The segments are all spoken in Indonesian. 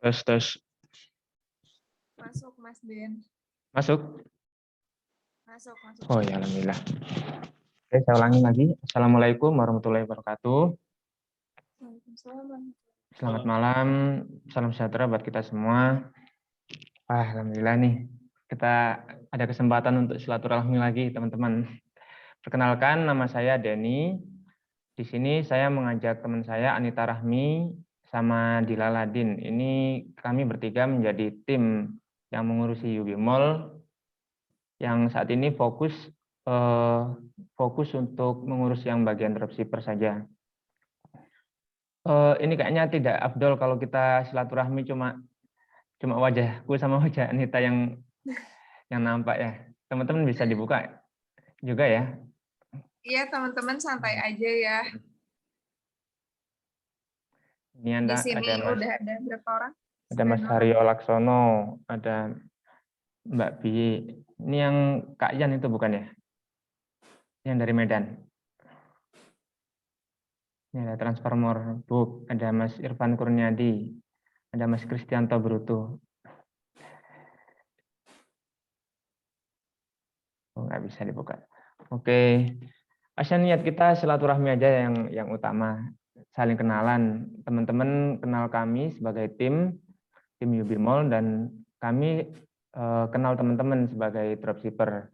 Tes. Masuk, Mas Den. Masuk? Masuk. Oh ya, alhamdulillah. Oke, saya ulangi lagi. Assalamualaikum warahmatullahi wabarakatuh. Waalaikumsalam. Selamat malam, salam sejahtera buat kita semua. Alhamdulillah nih, kita ada kesempatan untuk silaturahmi lagi, teman-teman. Perkenalkan, nama saya Denny. Di sini saya mengajak teman saya Anita Rahmi sama Dila Ladin. Ini kami bertiga menjadi tim yang mengurusi UB Mall yang saat ini fokus untuk mengurus yang bagian dropshipper saja. Ini kayaknya tidak afdol kalau kita silaturahmi cuma wajahku sama wajah Anita yang nampak ya. Teman-teman bisa dibuka juga ya. Iya, teman-teman santai aja ya. Ini Di sini ada Mas, udah ada berapa orang? ada Mas Haryo Laksono, ada Mbak Bi. Ini yang Kak Yan itu bukan ya? Yang dari Medan. Ini ada Transformer Book, ada Mas Irfan Kurniadi, ada Mas Kristianto Bruto. Oh, nggak bisa dibuka. Oke. Asal niat kita silaturahmi aja yang utama. Saling kenalan. Teman-teman kenal kami sebagai tim UB Mall, dan kami kenal teman-teman sebagai dropshipper.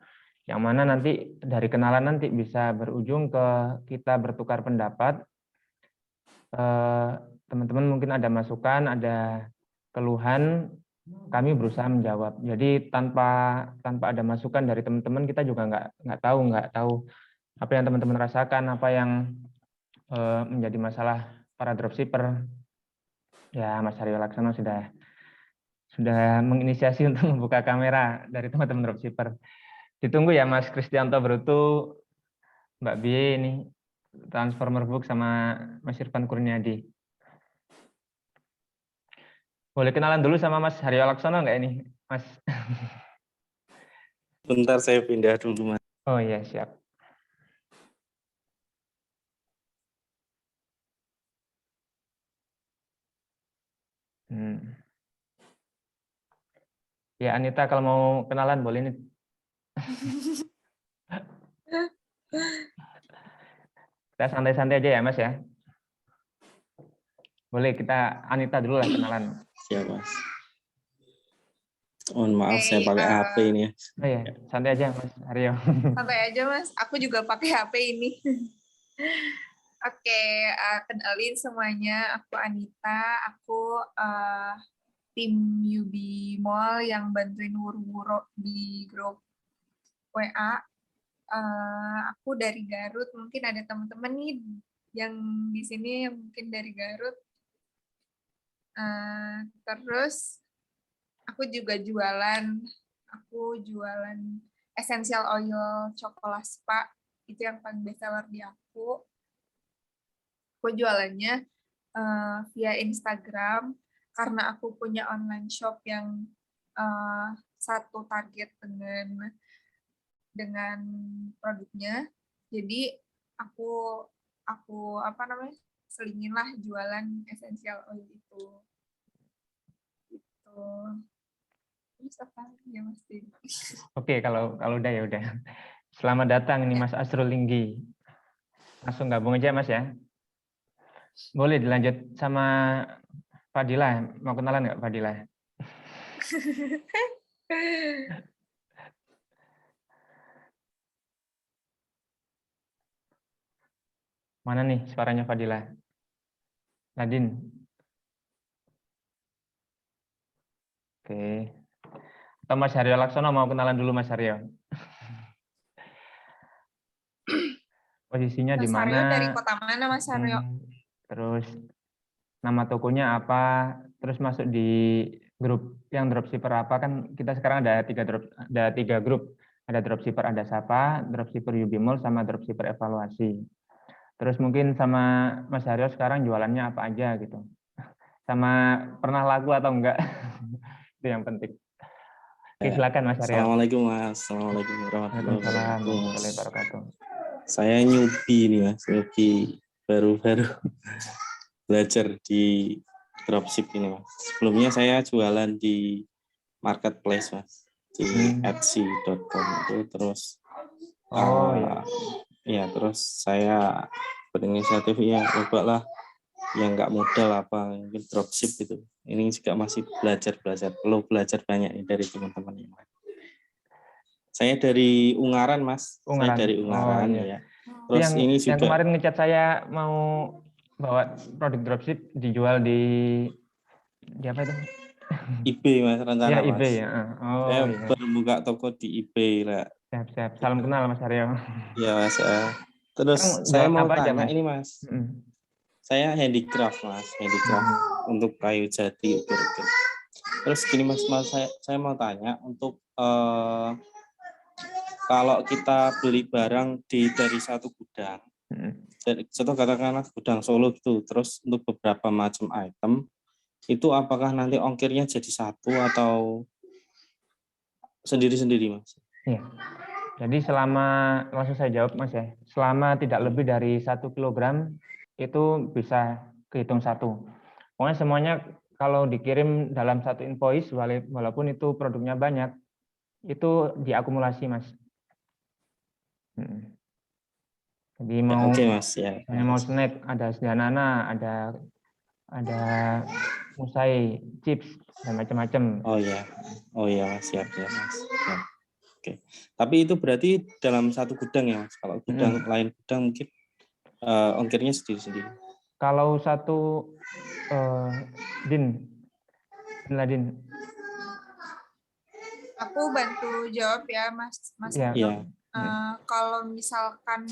Yang mana nanti dari kenalan nanti bisa berujung ke kita bertukar pendapat. Teman-teman mungkin ada masukan, ada keluhan, kami berusaha menjawab. Jadi tanpa ada masukan dari teman-teman, kita juga nggak tahu apa yang teman-teman rasakan, apa yang menjadi masalah para dropshipper. Ya, Mas Haryo Laksono sudah menginisiasi untuk membuka kamera dari teman-teman dropshipper. Ditunggu ya Mas Kristianto Bruto, Mbak Bie ini, Transformer Book sama Mas Irfan Kurniadi. Boleh kenalan dulu sama Mas Haryo Laksono nggak ini, Mas? Bentar saya pindah dulu, Mas. Oh iya, siap. Ya Anita, kalau mau kenalan boleh nih. Kita santai-santai aja ya Mas ya. Boleh kita Anita dulu lah kenalan. Siap, Mas. Mohon maaf, saya pakai HP ini ya. Oh ya, santai aja Mas Haryo. Santai aja Mas, aku juga pakai HP ini. Oke, kenalin semuanya, aku Anita, aku tim UB Mall yang bantuin wuro-wuro di grup WA. Aku dari Garut, mungkin ada teman-teman nih yang di sini yang mungkin dari Garut. Terus aku juga jualan essential oil coklat spa, itu yang paling bestseller di aku. Aku jualannya via Instagram karena aku punya online shop yang satu target dengan produknya. Jadi aku selingin lah jualan essential oil itu. Gitu. Terus apa ya Mas? Oke, kalau udah ya udah. Selamat datang ini Mas Asrul Linggi. Langsung gabung aja Mas ya. Boleh dilanjut sama Fadila. Mau kenalan nggak Fadila? Mana nih suaranya Fadila? Nadine. Oke. Atau Mas Haryo Laksono mau kenalan dulu Mas Haryo? Posisinya di Mas mana? Haryo dari kota mana Mas Haryo? Terus nama tokonya apa? Terus masuk di grup yang dropshipper apa? Kan kita sekarang ada tiga grup. Ada dropshipper Ada Sapa, dropshipper UB Mall, sama dropshipper evaluasi. Terus mungkin sama Mas Haryo sekarang jualannya apa aja gitu. Sama pernah laku atau enggak. Itu yang penting. Oke, silakan Mas Haryo. Assalamualaikum Mas. Assalamualaikum warahmatullahi Waalaikumsalam wabarakatuh. warahmatullahi wabarakatuh. Saya newbie nih Mas, newbie baru-baru belajar di dropship ini Mas. Sebelumnya saya jualan di marketplace Mas, di etsy.com itu terus Oh ya. ya terus saya berinisiatif ya cobalah yang nggak modal apa mungkin dropship gitu. Ini juga masih belajar perlu belajar banyak nih dari teman-teman yang lain. Saya dari Ungaran Mas, saya Ungaran. dari Oh Ungaran iya. ya. Terus Yang ini juga kemarin ngecat saya mau bawa produk dropship dijual di apa itu? eBay Mas Ya rencana Mas. eBay ya. Saya Oh iya. baru buka toko di eBay lah. Siap. Salam kenal Mas Aryo. Ya Mas. Terus Sekarang saya jualan mau apa aja tanya Mas? ini Mas. Mm. Saya handicraft Mas, handicraft untuk kayu jati ukur-ukur. Terus gini Mas, saya mau tanya untuk kalau kita beli barang dari satu gudang, dari contoh katakanlah gudang Solo gitu, terus untuk beberapa macam item, itu apakah nanti ongkirnya jadi satu atau sendiri-sendiri Mas? Iya. Jadi langsung saya jawab Mas ya, selama tidak lebih dari 1 kilogram itu bisa kehitung satu. Pokoknya semuanya kalau dikirim dalam satu invoice, walaupun itu produknya banyak, itu diakumulasi Mas. Jadi Ya, mau oke Mas ya. mau snack, ada sedanana, ada musai, chips dan macam-macam. Oh ya Mas, siap ya Mas. Ya. Oke. Tapi itu berarti dalam satu gudang ya Mas. Kalau gudang lain gudang mungkin ongkirnya sendiri-sendiri. Kalau satu Din Ladin. Aku bantu jawab ya, Mas Iya. Aryo. Iya. Kalau misalkan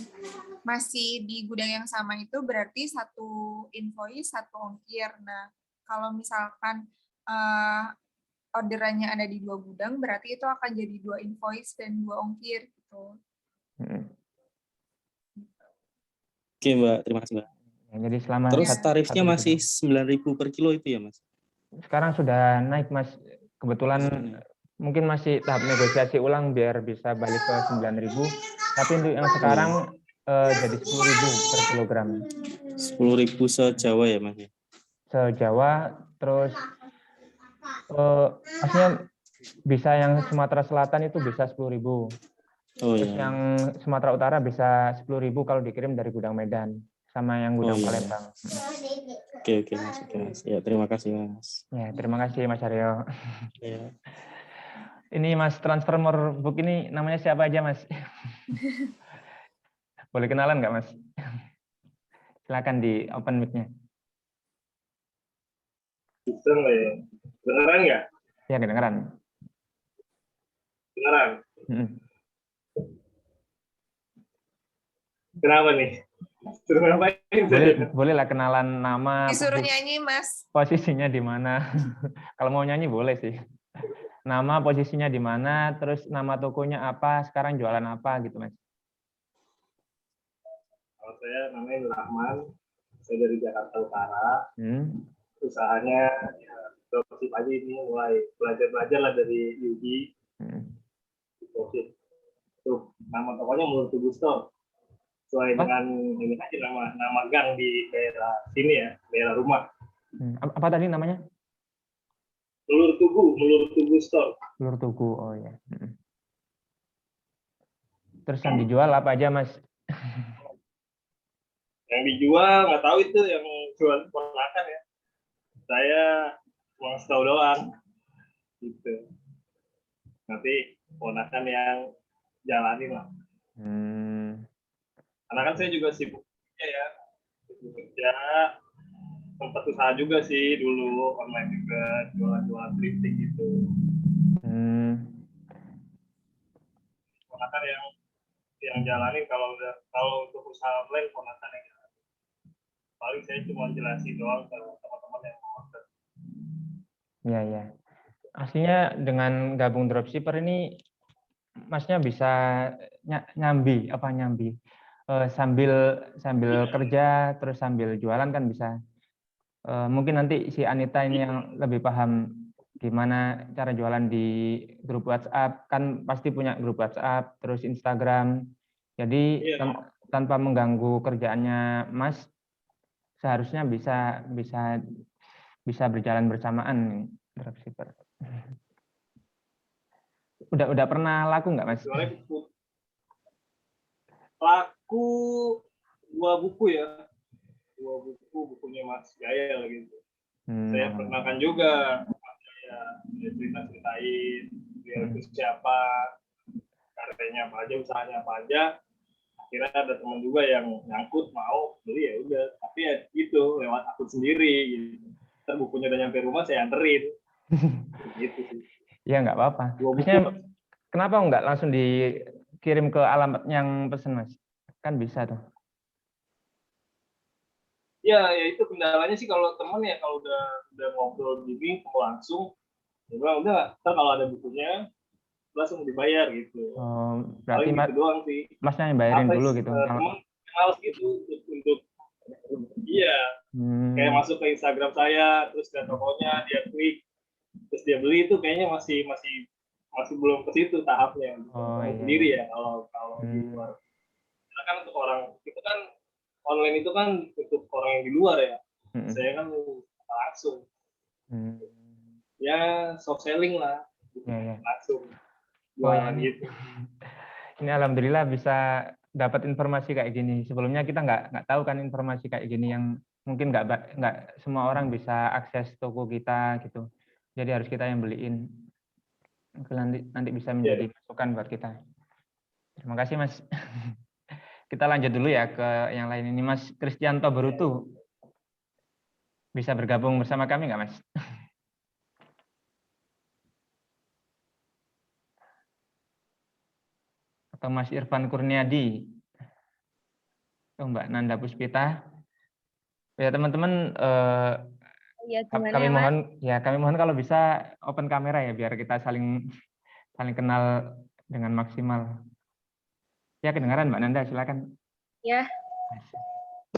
masih di gudang yang sama itu berarti satu invoice, satu ongkir. Nah, kalau misalkan orderannya ada di 2 gudang, berarti itu akan jadi 2 invoice dan 2 ongkir gitu. Oke Mbak, terima kasih Mbak. Ya, jadi selama terus tarifnya masih 9.000 per kilo itu ya Mas? Sekarang sudah naik Mas. Kebetulan mungkin masih tahap negosiasi ulang biar bisa balik ke 9.000. Tapi untuk yang sekarang jadi 10.000 per kilogram. 10.000 se-Jawa ya Mas? Se-Jawa, terus maksudnya bisa yang Sumatera Selatan itu bisa 10.000. Terus yang Sumatera Utara bisa 10.000 kalau dikirim dari gudang Medan sama yang gudang Palembang. Oke Mas. Ya, terima kasih Mas. Ya, terima kasih Mas Aryo. Ya. Ini Mas Transformer Book ini namanya siapa aja Mas? Boleh kenalan nggak Mas? Silakan di open mic-nya. Dengeran nggak? Ya, kedengeran. Dengeran. Kenapa nih? Suruh ngapain? Bolehlah kenalan nama. Disuruh nyanyi, Mas. Posisinya di mana? Kalau mau nyanyi boleh sih. Nama, posisinya di mana, terus nama tokonya apa, sekarang jualan apa gitu, Mas. Kalau saya namanya Rahman, saya dari Jakarta Utara. Usahanya ya, dropship aja ini, mulai belajar lah dari Yubi. Dropship. Tuh, nama tokonya Mulur Tubuh Store. Sesuai dengan ini aja nama gang di daerah sini ya, daerah rumah. Apa tadi namanya? Mulur Tubuh Store. Mulur Tubuh, oh ya. Terus yang dijual apa aja, Mas? Yang dijual nggak tahu itu, yang jual ponakan ya. Saya mau tahu doang. Gitu. Nanti ponakan yang jalanin lah. Karena kan saya juga sibuk ya. Kerja, sempat usaha juga sih dulu online juga, jualan thrifting gitu. Ponakan yang jalanin, kalau untuk usaha online ponakan yang jalanin. Paling saya cuma jelasin doang ke teman-teman yang mau order. Iya. Aslinya dengan gabung dropshipper ini Masnya bisa nyambi sambil kerja terus sambil jualan kan bisa. Mungkin nanti si Anita ini yang lebih paham gimana cara jualan di grup WhatsApp, kan pasti punya grup WhatsApp terus Instagram. Jadi tanpa mengganggu kerjaannya Mas, seharusnya bisa berjalan bersamaan nih, dropshipper. Udah pernah laku nggak Mas? Laku 2 buku ya, 2 bukunya Mas Jaya gitu. Saya pernah kan juga, Mas Jaya dia cerita-ceritain dia itu siapa, karyanya apa aja, usahanya apa aja. Akhirnya ada teman juga yang nyangkut mau, jadi ya udah. Tapi ya gitu, lewat akun sendiri gitu. Ntar bukunya udah nyampe rumah saya anterin. Gitu sih. Ya nggak apa-apa. Maksudnya kenapa nggak langsung dikirim ke alamat yang pesen Mas? Kan bisa tuh. Ya itu kendalanya sih kalau teman ya, kalau udah ngobrol gini langsung, ya bilang udah, ntar kalau ada bukunya langsung dibayar gitu. Oh, berarti gitu doang sih. Masnya yang bayarin dulu gitu. Teman males gitu untuk iya. Kayak masuk ke Instagram saya, terus ke tokonya, dia klik, terus dia beli, itu kayaknya masih belum ke situ tahapnya. Sendiri ya kalau di luar. Karena kan untuk orang itu kan online itu kan untuk orang yang di luar ya. Saya kan langsung. Ya soft selling lah. Langsung. Gitu. Ini alhamdulillah bisa dapat informasi kayak gini. Sebelumnya kita nggak tahu kan informasi kayak gini yang mungkin nggak semua orang bisa akses toko kita gitu. Jadi harus kita yang beliin. Nanti bisa menjadi masukan buat kita. Terima kasih Mas. Kita lanjut dulu ya ke yang lain ini, Mas Kristianto Berutu. Bisa bergabung bersama kami nggak Mas? Atau Mas Irfan Kurniadi, atau Mbak Nanda Puspita. Ya teman-teman, kami mohon kalau bisa open kamera ya, biar kita saling kenal dengan maksimal. Ya kedengaran Mbak Nanda, silakan. Ya.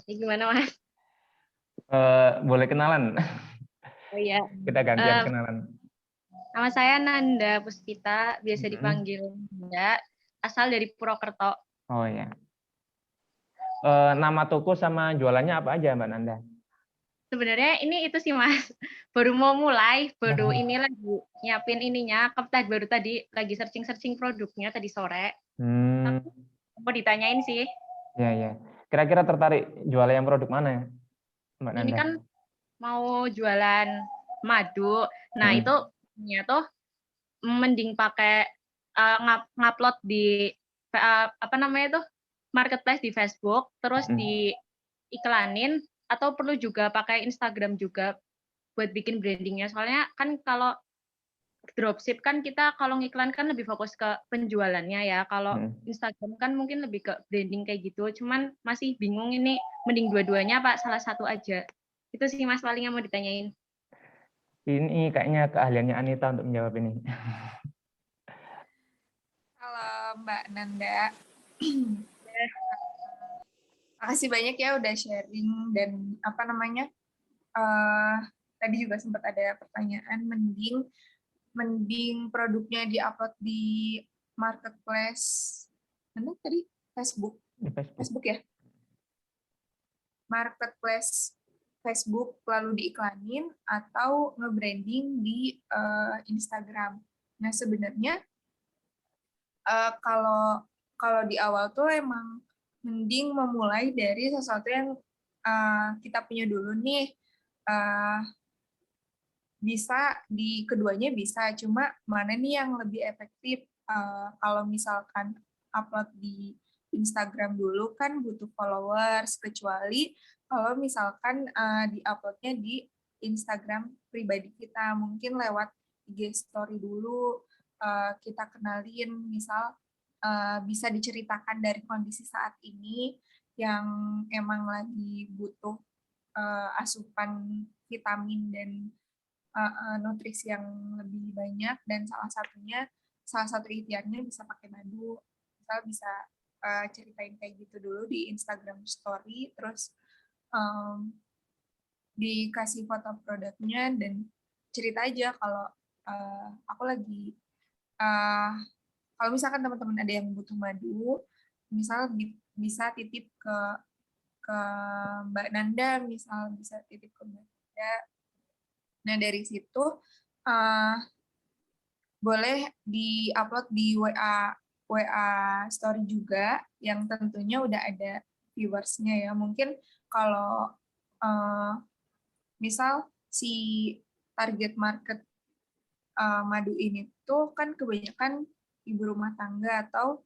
Gimana Mas? Boleh kenalan. Oh iya. Kita gantian kenalan. Nama saya Nanda Puspita, biasa dipanggil Nanda, asal dari Purwokerto. Oh ya. Nama toko sama jualannya apa aja Mbak Nanda? Sebenarnya ini itu sih Mas, baru mau mulai, ini lagi nyiapin ininya, baru tadi lagi searching produknya tadi sore. Mau ditanyain sih. Ya. Kira-kira tertarik jualan yang produk mana ya, Mbak Nanda? Ini kan mau jualan madu. Nah, itu tuh mending pakai ngupload di marketplace di Facebook, terus diiklanin, atau perlu juga pakai Instagram juga buat bikin brandingnya. Soalnya kan kalau dropship kan kita kalau ngiklan kan lebih fokus ke penjualannya ya. Kalau Instagram kan mungkin lebih ke branding kayak gitu. Cuman masih bingung ini mending dua-duanya Pak, salah satu aja. Itu sih Mas paling yang mau ditanyain. Ini kayaknya keahliannya Anita untuk menjawab ini. Halo Mbak Nanda. Makasih banyak ya udah sharing dan tadi juga sempat ada pertanyaan mending produknya diupload di marketplace mana tadi Facebook ya, marketplace Facebook lalu diiklanin atau nge-branding di Instagram. Nah sebenarnya kalau di awal tuh emang mending memulai dari sesuatu yang kita punya dulu nih. Bisa di keduanya bisa, cuma mana nih yang lebih efektif? Kalau misalkan upload di Instagram dulu kan butuh followers, kecuali kalau misalkan di-uploadnya di Instagram pribadi kita, mungkin lewat IG story dulu, kita kenalin, misal bisa diceritakan dari kondisi saat ini yang emang lagi butuh asupan vitamin dan nutrisi yang lebih banyak, dan salah satu ikhtiarnya bisa pakai madu. Misal bisa ceritain kayak gitu dulu di Instagram story, terus dikasih foto produknya dan cerita aja kalau aku lagi kalau misalkan teman-teman ada yang butuh madu, misal bisa titip ke Mbak Nanda, misal bisa titip ke Mbak Nanda. Nah, dari situ boleh di-upload di WA story juga, yang tentunya udah ada viewersnya ya. Mungkin kalau misal si target market madu ini tuh kan kebanyakan ibu rumah tangga atau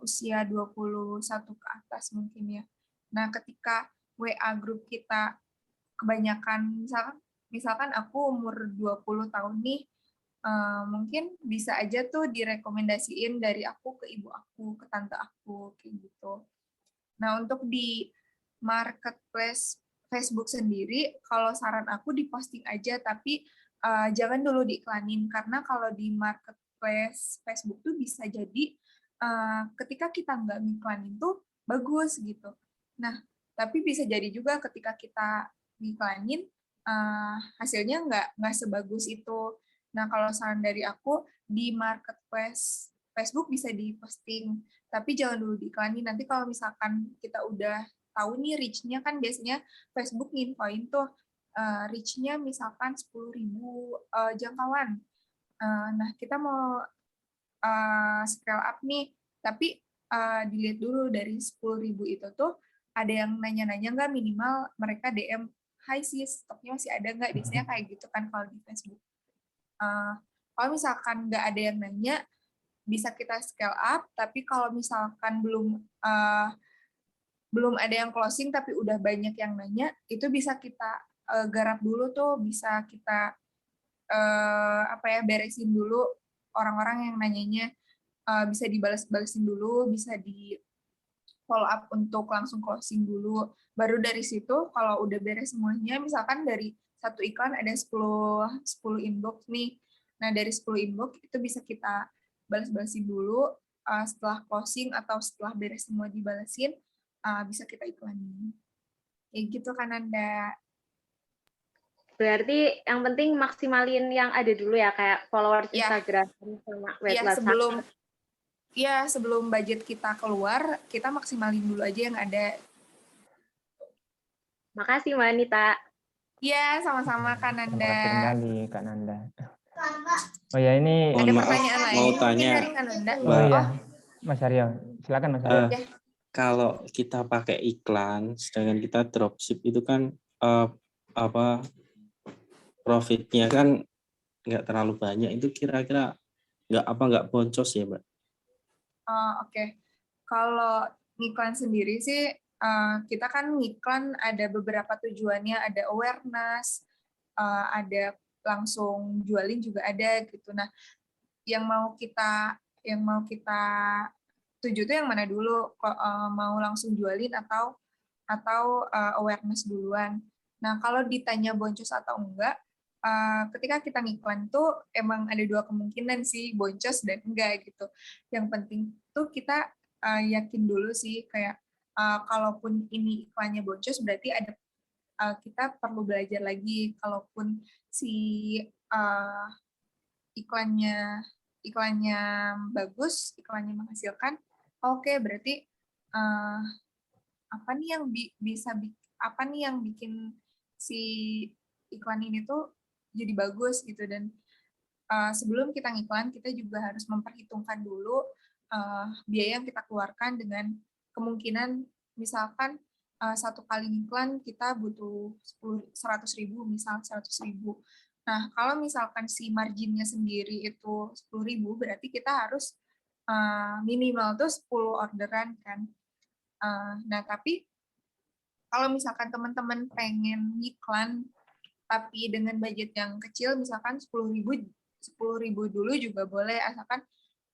usia 21 ke atas mungkin ya. Nah, ketika WA grup kita kebanyakan, misalkan aku umur 20 tahun nih, mungkin bisa aja tuh direkomendasiin dari aku ke ibu aku, ke tante aku, kayak gitu. Nah, untuk di marketplace Facebook sendiri, kalau saran aku diposting aja, tapi jangan dulu diiklanin, karena kalau di marketplace Facebook tuh bisa jadi ketika kita nggak ngiklanin tuh bagus gitu. Nah, tapi bisa jadi juga ketika kita ngiklanin hasilnya nggak sebagus itu. Nah, kalau saran dari aku, di marketplace Facebook bisa diposting, tapi jangan dulu diiklanin. Nanti kalau misalkan kita udah tahu nih reach-nya, kan biasanya Facebook nginfoin tuh reach-nya misalkan 10.000 jangkauan. Nah, kita mau scale up nih, tapi dilihat dulu dari 10.000 itu tuh ada yang nanya-nanya nggak, minimal mereka DM, "Hai sis, stoknya masih ada nggak?" Biasanya kayak gitu kan kalau di Facebook. Kalau misalkan nggak ada yang nanya, bisa kita scale up, tapi kalau misalkan belum ada yang closing tapi udah banyak yang nanya, itu bisa kita garap dulu tuh, bisa kita beresin dulu orang-orang yang nanyanya, bisa dibalas-balasin dulu, bisa di follow up untuk langsung closing dulu. Baru dari situ kalau udah beres semuanya, misalkan dari satu iklan ada 10 inbox nih. Nah, dari 10 inbox itu bisa kita balas-balasin dulu, setelah closing atau setelah beres semua dibalasin, bisa kita iklanin. Kayak gitu kan, Anda. Berarti yang penting maksimalin yang ada dulu ya, kayak followers Instagram sama website. Sebelum budget kita keluar, kita maksimalin dulu aja yang ada. Makasih Mbak Anita. Iya, sama-sama Kak Nanda. Terima kasih kembali Kak Nanda. Oh ya, ini ada pertanyaan lain mau tanya dari Kak Nanda. Oh iya, Mas Aryo, silakan Mas Aryo. Kalau kita pakai iklan, sedangkan kita dropship itu kan profitnya kan nggak terlalu banyak, itu kira-kira nggak boncos ya, Mbak? Oke. Kalau ngiklan sendiri sih, kita kan ngiklan ada beberapa tujuannya, ada awareness, ada langsung jualin juga ada gitu. Nah, yang mau kita tuju tuh yang mana dulu? Mau langsung jualin atau awareness duluan? Nah, kalau ditanya boncos atau enggak, ketika kita ngiklan tuh emang ada dua kemungkinan sih, boncos dan enggak gitu. Yang penting tuh kita yakin dulu sih, kayak kalaupun ini iklannya boncos berarti ada kita perlu belajar lagi. Kalaupun si iklannya bagus, iklannya menghasilkan, oke, berarti apa nih yang bikin si iklan ini tuh jadi bagus gitu. Dan sebelum kita ngiklan, kita juga harus memperhitungkan dulu biaya yang kita keluarkan dengan kemungkinan misalkan satu kali iklan kita butuh 100.000, misal 100.000. Nah, kalau misalkan si marginnya sendiri itu 10.000, berarti kita harus minimal tuh 10 orderan kan. Nah, tapi kalau misalkan teman-teman pengen ngiklan tapi dengan budget yang kecil, misalkan 10.000 dulu juga boleh, asalkan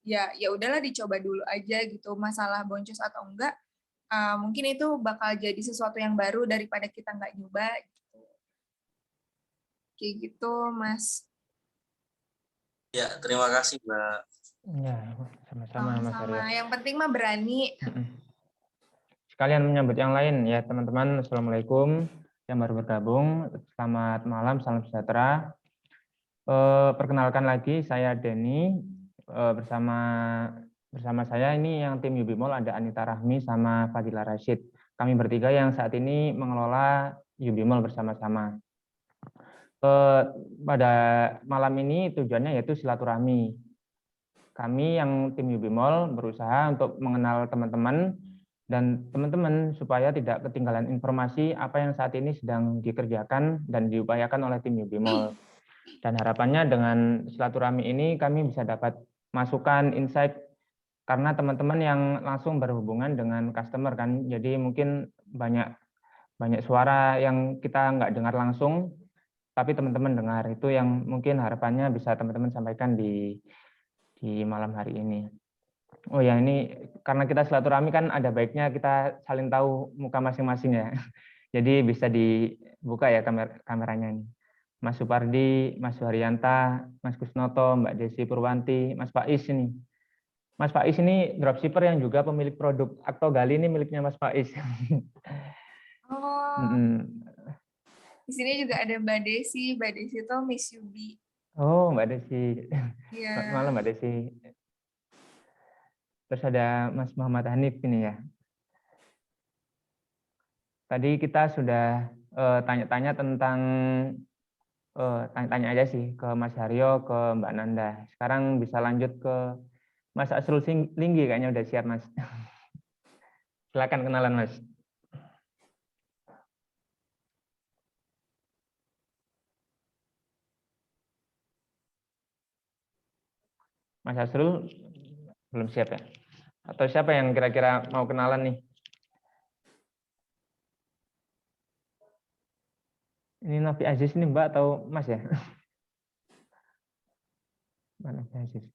ya udahlah dicoba dulu aja gitu. Masalah boncos atau enggak, mungkin itu bakal jadi sesuatu yang baru daripada kita nggak nyoba gitu. Kayak gitu, Mas. Ya, terima kasih, Mbak. Ya, sama-sama Mas Aryo. Yang penting mah berani. Sekalian menyambut yang lain ya teman-teman. Assalamualaikum yang baru bergabung. Selamat malam, salam sejahtera. Perkenalkan lagi, saya Denny bersama Bersama saya ini yang tim UB Mall ada Anita Rahmi sama Fadila Rashid. Kami bertiga yang saat ini mengelola UB Mall bersama-sama. Pada malam ini tujuannya yaitu silaturahmi. Kami yang tim UB Mall berusaha untuk mengenal teman-teman dan teman-teman supaya tidak ketinggalan informasi apa yang saat ini sedang dikerjakan dan diupayakan oleh tim UB Mall. Dan harapannya dengan silaturahmi ini kami bisa dapat masukan, insight, karena teman-teman yang langsung berhubungan dengan customer kan, jadi mungkin banyak suara yang kita nggak dengar langsung, tapi teman-teman dengar. Itu yang mungkin harapannya bisa teman-teman sampaikan di malam hari ini. Oh ya, ini karena kita silaturahmi kan ada baiknya kita saling tahu muka masing-masing ya. Jadi bisa dibuka ya kameranya ini. Mas Supardi, Mas Suharyanta, Mas Kusnoto, Mbak Desi Purwanti, Mas Faiz ini. Mas Faiz ini dropshipper yang juga pemilik produk Aktogali, ini miliknya Mas Faiz. Oh, di sini juga ada Mbak Desi. Mbak Desi itu Miss Yubi. Oh, Mbak Desi. Iya. Malam Mbak Desi. Terus ada Mas Muhammad Hanif ini ya. Tadi kita sudah tanya-tanya tentang tanya-tanya aja sih ke Mas Haryo, ke Mbak Nanda. Sekarang bisa lanjut ke Mas Asrul Linggi, kayaknya udah siap, Mas. Silakan kenalan, Mas. Mas Asrul belum siap ya? Atau siapa yang kira-kira mau kenalan nih? Ini Novi Aziz ini Mbak atau Mas ya? Mana Aziz?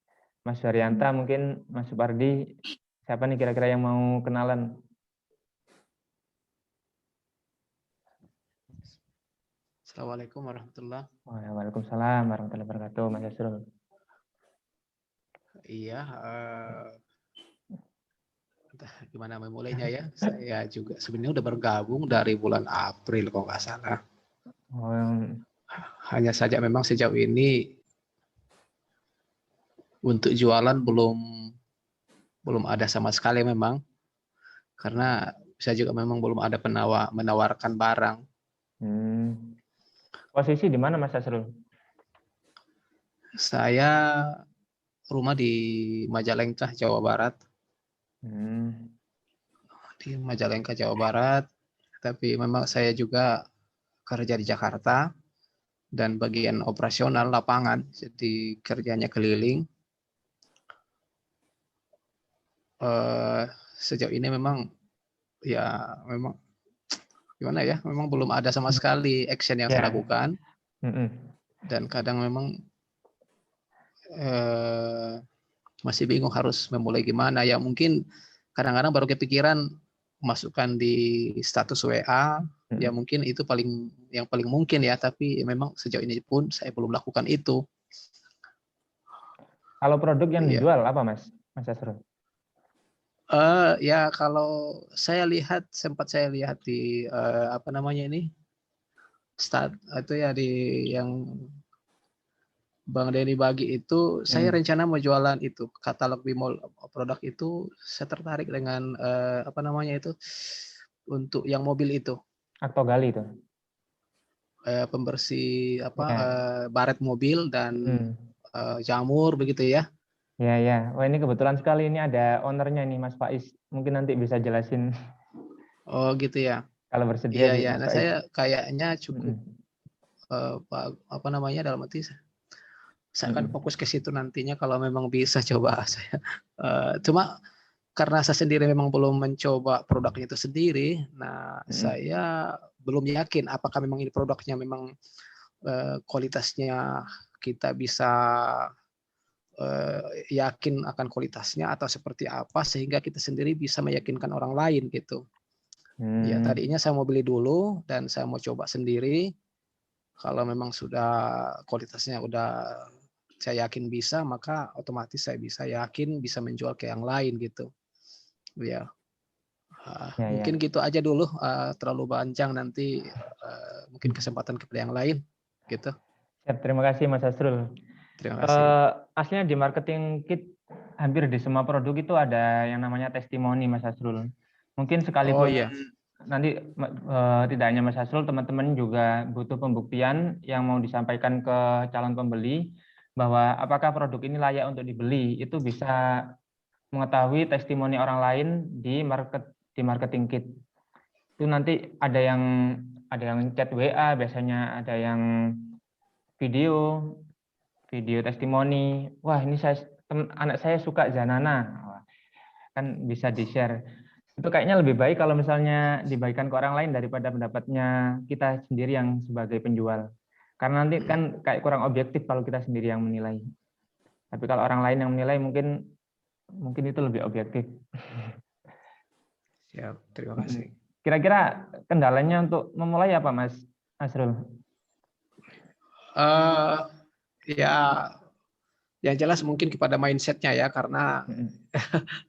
Mas Suharyanta mungkin, Mas Supardi. Siapa nih kira-kira yang mau kenalan? Assalamualaikum warahmatullahi wabarakatuh. Waalaikumsalam warahmatullahi wabarakatuh, Mas Asrul. Iya, gimana memulainya ya? Saya juga sebenarnya udah bergabung dari bulan April kalau nggak salah. Hanya saja memang sejauh ini untuk jualan belum ada sama sekali memang, karena saya juga memang belum ada menawarkan barang. Posisi di mana Mas Asrul? Saya rumah di Majalengka, Jawa Barat. Di Majalengka, Jawa Barat. Tapi memang saya juga kerja di Jakarta dan bagian operasional lapangan, jadi kerjanya keliling. Sejauh ini memang gimana ya, memang belum ada sama sekali action yang saya lakukan. Dan kadang memang masih bingung harus memulai gimana ya. Mungkin kadang-kadang baru kepikiran masukkan di status WA, ya mungkin itu yang paling mungkin ya, tapi memang sejauh ini pun saya belum lakukan itu. Kalau produk yang dijual apa Mas Asrul? Ya kalau sempat saya lihat di itu ya, di yang Bang Denny bagi itu, saya rencana mau jualan itu katalog Bimol produk itu. Saya tertarik dengan untuk yang mobil itu. Aktogali itu. Pembersih baret mobil dan jamur begitu ya. Ya. Wah, ini kebetulan sekali ini ada ownernya nih Mas Faiz. Mungkin nanti bisa jelasin. Oh gitu ya. Kalau bersedia. Iya. Nah, saya kayaknya cukup dalam arti saya akan fokus ke situ nantinya kalau memang bisa coba saya. Cuma karena saya sendiri memang belum mencoba produknya itu sendiri, nah saya belum yakin apakah memang ini produknya memang kualitasnya kita bisa yakin akan kualitasnya atau seperti apa sehingga kita sendiri bisa meyakinkan orang lain gitu. Ya tadinya saya mau beli dulu dan saya mau coba sendiri. Kalau memang sudah kualitasnya udah saya yakin bisa, maka otomatis saya bisa yakin bisa menjual ke yang lain gitu. Ya. Mungkin gitu aja dulu, terlalu panjang nanti mungkin kesempatan kepada yang lain gitu. Terima kasih Mas Asrul. Terima kasih. Aslinya di marketing kit hampir di semua produk itu ada yang namanya testimoni, Mas Asrul. Mungkin Oh sekalipun iya. nanti tidak hanya Mas Asrul, teman-teman juga butuh pembuktian yang mau disampaikan ke calon pembeli bahwa apakah produk ini layak untuk dibeli. Itu bisa mengetahui testimoni orang lain di marketing kit. Itu nanti ada yang chat WA, biasanya ada yang video testimoni. Wah, ini anak saya suka Zanana. Wah, kan bisa di-share. Itu kayaknya lebih baik kalau misalnya dibagikan ke orang lain daripada pendapatnya kita sendiri yang sebagai penjual. Karena nanti kan kayak kurang objektif kalau kita sendiri yang menilai. Tapi kalau orang lain yang menilai mungkin itu lebih objektif. Siap, terima kasih. Kira-kira kendalanya untuk memulai apa, Mas Asrul? Ya, yang jelas mungkin kepada mindsetnya ya, karena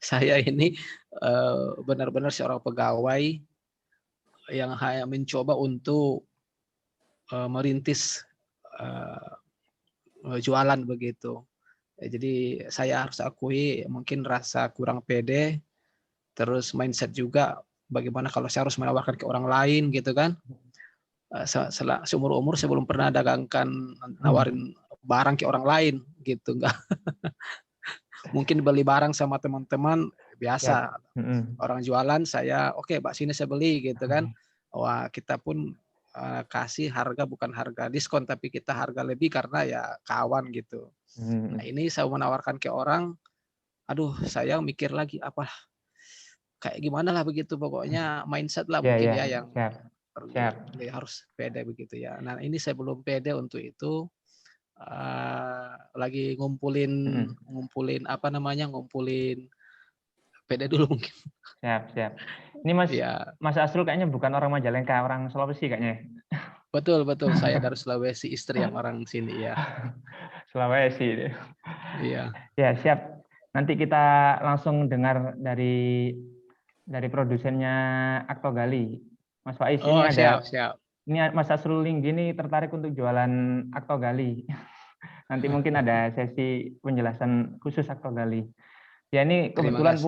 saya ini benar-benar seorang pegawai yang hanya mencoba untuk merintis jualan begitu. Jadi saya harus akui mungkin rasa kurang pede, terus mindset juga bagaimana kalau saya harus menawarkan ke orang lain gitu kan. Seumur umur saya belum pernah dagangkan nawarin barang ke orang lain gitu, enggak. Mungkin beli barang sama teman-teman biasa. Orang jualan saya oke, Mbak sini saya beli gitu kan. Wah, kita pun kasih harga bukan harga diskon tapi kita harga lebih karena ya kawan gitu. Nah, ini saya menawarkan ke orang, aduh saya mikir lagi apa kayak gimana lah begitu, pokoknya mindset lah mungkin ya yang harus pede begitu ya. Nah, ini saya belum pede untuk itu. Lagi ngumpulin apa namanya, ngumpulin pede dulu mungkin. Siap. Ini Mas Asrul kayaknya bukan orang Majalengka, orang Sulawesi kayaknya. Betul, saya dari Sulawesi, istri yang orang sini ya. Sulawesi. Iya. Ya, siap. Nanti kita langsung dengar dari produsennya Aktogali. Mas Faiz, ini ada siap. Ini Mas Asrul Linggi ini tertarik untuk jualan Aktogali. Nanti mungkin ada sesi penjelasan khusus Aktogali. Ya, ini kebetulan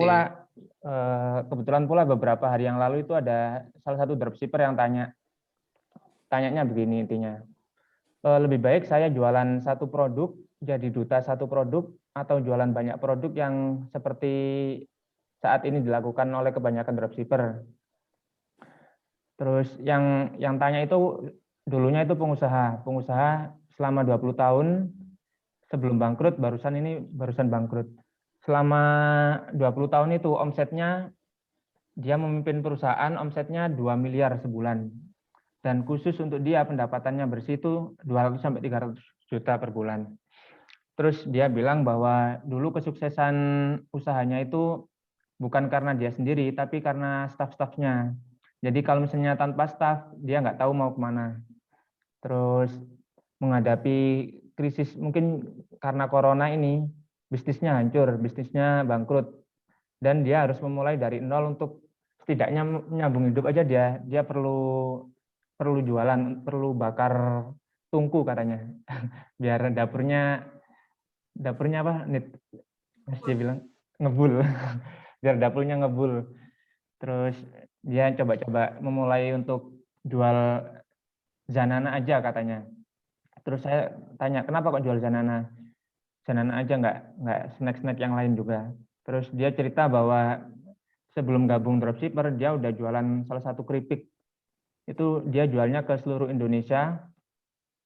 pula beberapa hari yang lalu itu ada salah satu dropshipper yang tanyanya begini intinya. Lebih baik saya jualan satu produk, jadi duta satu produk, atau jualan banyak produk yang seperti saat ini dilakukan oleh kebanyakan dropshipper. Terus yang tanya itu dulunya itu pengusaha selama 20 tahun sebelum bangkrut, barusan bangkrut. Selama 20 tahun itu omsetnya, dia memimpin perusahaan omsetnya 2 miliar sebulan. Dan khusus untuk dia pendapatannya bersih itu 200 sampai 300 juta per bulan. Terus dia bilang bahwa dulu kesuksesan usahanya itu bukan karena dia sendiri, tapi karena staf-stafnya. Jadi kalau misalnya tanpa staf, dia nggak tahu mau kemana. Terus menghadapi krisis mungkin karena corona ini, bisnisnya hancur, bisnisnya bangkrut. Dan dia harus memulai dari nol untuk setidaknya menyambung hidup aja dia perlu jualan, perlu bakar tungku katanya. Biar dapurnya apa? Mas dia bilang ngebul. Biar dapurnya ngebul. Terus dia coba-coba memulai untuk jual Zanana aja katanya. Terus saya tanya, kenapa kok jual Zanana? Zanana aja nggak snack-snack yang lain juga. Terus dia cerita bahwa sebelum gabung dropshipper, dia udah jualan salah satu keripik. Itu dia jualnya ke seluruh Indonesia,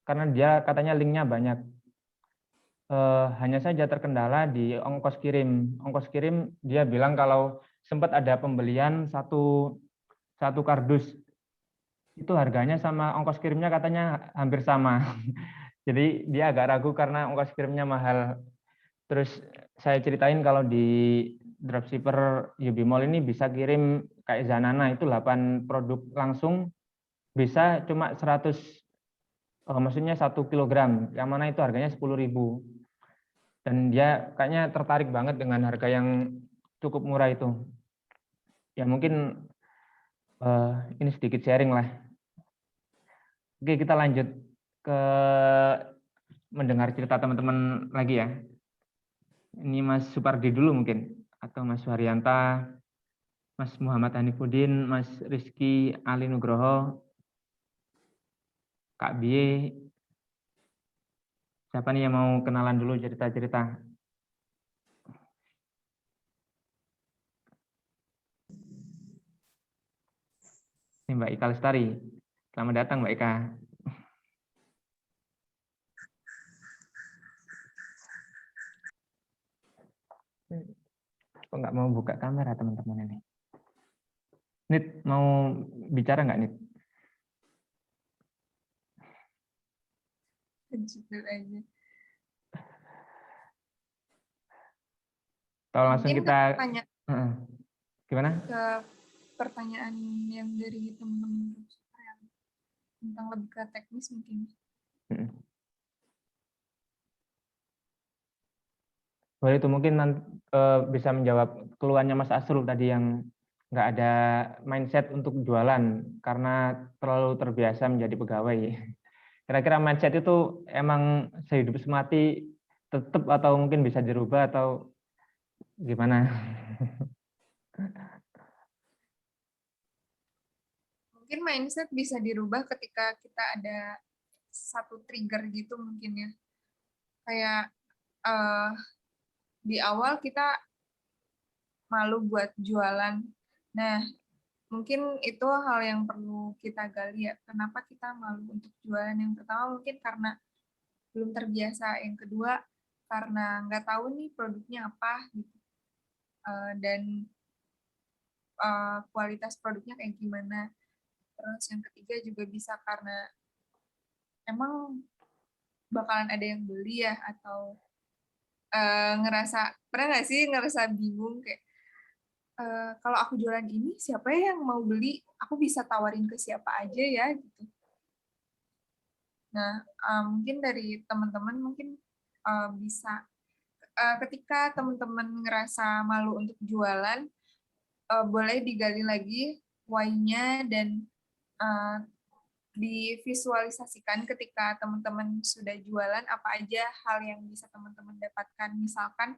karena dia katanya linknya banyak. Hanya saja terkendala di ongkos kirim. Ongkos kirim dia bilang kalau sempat ada pembelian satu kardus, itu harganya sama ongkos kirimnya katanya hampir sama. Jadi dia agak ragu karena ongkos kirimnya mahal. Terus saya ceritain kalau di dropshipper UB Mall ini bisa kirim kayak Zanana itu 8 produk langsung, bisa cuma 100, maksudnya 1 kilogram, yang mana itu harganya 10.000. Dan dia kayaknya tertarik banget dengan harga yang cukup murah itu. Ya mungkin ini sedikit sharing lah. Oke, kita lanjut ke mendengar cerita teman-teman lagi ya. Ini Mas Supardi dulu mungkin, atau Mas Suharyanta, Mas Muhammad Hanifuddin, Mas Rizky Ali Nugroho, Kak Bie. Siapa nih yang mau kenalan dulu cerita-cerita? Ini Mbak Ika Lestari. Selamat datang Mbak Ika. Kok nggak mau buka kamera teman-teman ini? Nit, mau bicara nggak Nit? Jujur aja. Kalau langsung Mungkin kita tanya gimana? ke pertanyaan yang dari teman-teman yang tentang lebih ke teknis mungkin. Boleh itu mungkin nanti, bisa menjawab keluhannya Mas Asrul tadi yang nggak ada mindset untuk jualan karena terlalu terbiasa menjadi pegawai. Kira-kira mindset itu emang sehidup semati tetap atau mungkin bisa dirubah atau gimana? Mungkin mindset bisa dirubah ketika kita ada satu trigger gitu mungkin ya. Kayak di awal kita malu buat jualan. Nah, mungkin itu hal yang perlu kita gali ya. Kenapa kita malu untuk jualan? Yang pertama mungkin karena belum terbiasa. Yang kedua karena nggak tahu nih produknya apa gitu. Dan kualitas produknya kayak gimana. Terus yang ketiga juga bisa karena emang bakalan ada yang beli ya, atau pernah nggak sih ngerasa bingung kayak kalau aku jualan ini siapa ya yang mau beli, aku bisa tawarin ke siapa aja ya gitu. Nah mungkin dari teman-teman mungkin bisa ketika teman-teman ngerasa malu untuk jualan, boleh digali lagi why-nya dan divisualisasikan ketika teman-teman sudah jualan apa aja hal yang bisa teman-teman dapatkan. Misalkan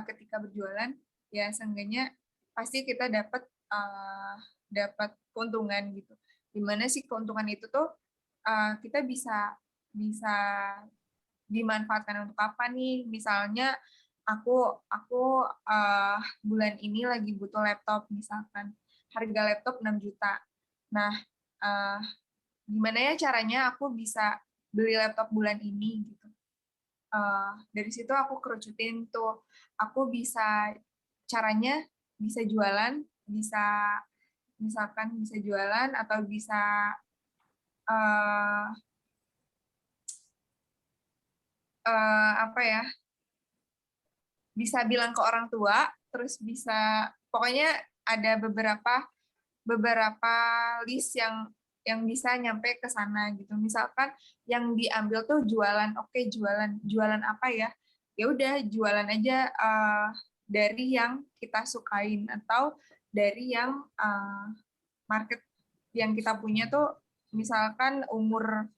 ketika berjualan ya seenggaknya pasti kita dapat keuntungan gitu. Dimana sih keuntungan itu tuh kita bisa dimanfaatkan untuk apa nih? Misalnya aku bulan ini lagi butuh laptop, misalkan harga laptop 6 juta. Nah, gimana ya caranya aku bisa beli laptop bulan ini gitu. Dari situ aku kerucutin tuh, aku caranya bisa jualan, misalkan bisa jualan atau bisa apa ya, bisa bilang ke orang tua, terus bisa pokoknya ada beberapa list yang bisa nyampe ke sana gitu. Misalkan yang diambil tuh jualan, oke jualan apa ya? Ya udah jualan aja dari yang kita sukain atau dari yang market yang kita punya tuh misalkan umur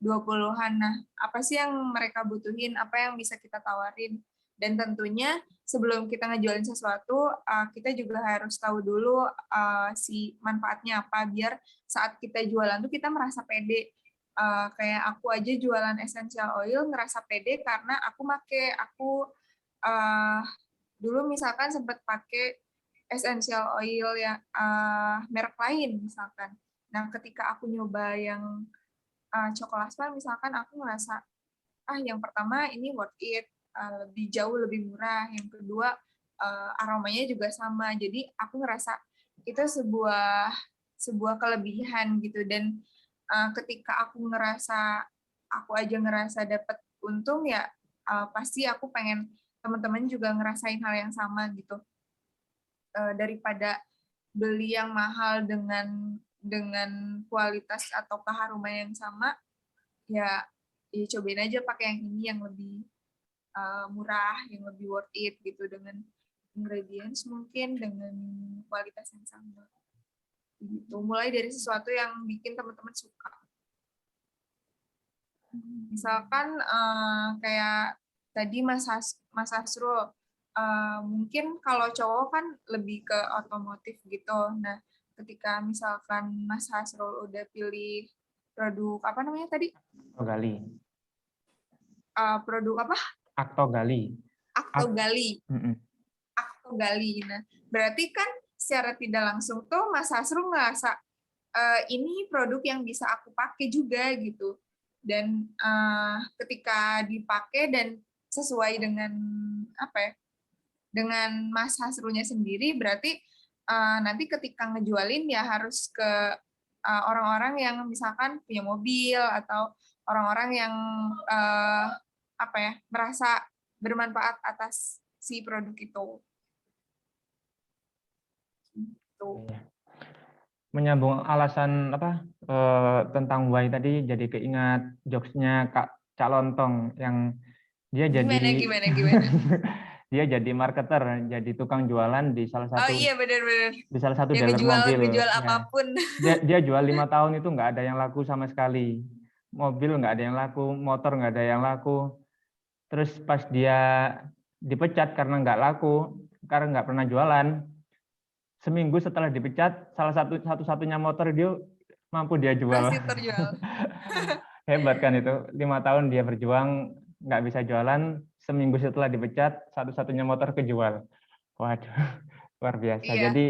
20-an. Nah, apa sih yang mereka butuhin? Apa yang bisa kita tawarin? Dan tentunya sebelum kita ngejualin sesuatu, kita juga harus tahu dulu si manfaatnya apa, biar saat kita jualan tuh kita merasa pede. Kayak aku aja jualan essential oil ngerasa pede karena aku dulu misalkan sempat pakai essential oil ya merek lain misalkan. Nah, ketika aku nyoba yang Cokolaspa misalkan aku ngerasa yang pertama ini worth it, jauh lebih murah, yang kedua aromanya juga sama, jadi aku ngerasa itu sebuah kelebihan gitu. Dan ketika aku aja ngerasa dapat untung ya pasti aku pengen teman-teman juga ngerasain hal yang sama gitu. Daripada beli yang mahal dengan kualitas atau keharuman yang sama, ya cobain aja pakai yang ini yang lebih murah, yang lebih worth it gitu, dengan ingredients mungkin dengan kualitas yang sama. Gitu. Mulai dari sesuatu yang bikin teman-teman suka. Misalkan kayak tadi Mas Asrul mungkin kalau cowok kan lebih ke otomotif gitu. Nah, ketika misalkan Mas Hasrul udah pilih produk apa namanya tadi? Aktogali. Produk apa? Aktogali. Aktogali. Aktogali. Nah, berarti kan secara tidak langsung tuh Mas Hasrul ngerasa ini produk yang bisa aku pakai juga gitu. Dan ketika dipakai dan sesuai dengan apa ya? Dengan Mas Hasrulnya sendiri, berarti nanti ketika ngejualin ya harus ke orang-orang yang misalkan punya mobil atau orang-orang yang apa ya, merasa bermanfaat atas si produk itu. Gitu. Menyambung alasan apa tentang why tadi, jadi keingat jokesnya Cak Lontong yang dia jadi Gimana? dia jadi marketer, jadi tukang jualan di salah satu iya benar. di salah satu Dia dealer mobil. ngejual Ya. apapun. Dia jual 5 tahun itu nggak ada yang laku sama sekali. Mobil nggak ada yang laku, motor nggak ada yang laku. Terus pas dia dipecat karena nggak laku, karena nggak pernah jualan, seminggu setelah dipecat, satu-satunya motor dia mampu dia jual. Masih terjual. Hebat kan itu, 5 tahun dia berjuang nggak bisa jualan, seminggu setelah dipecat satu-satunya motor kejual. Waduh, luar biasa. Iya. Jadi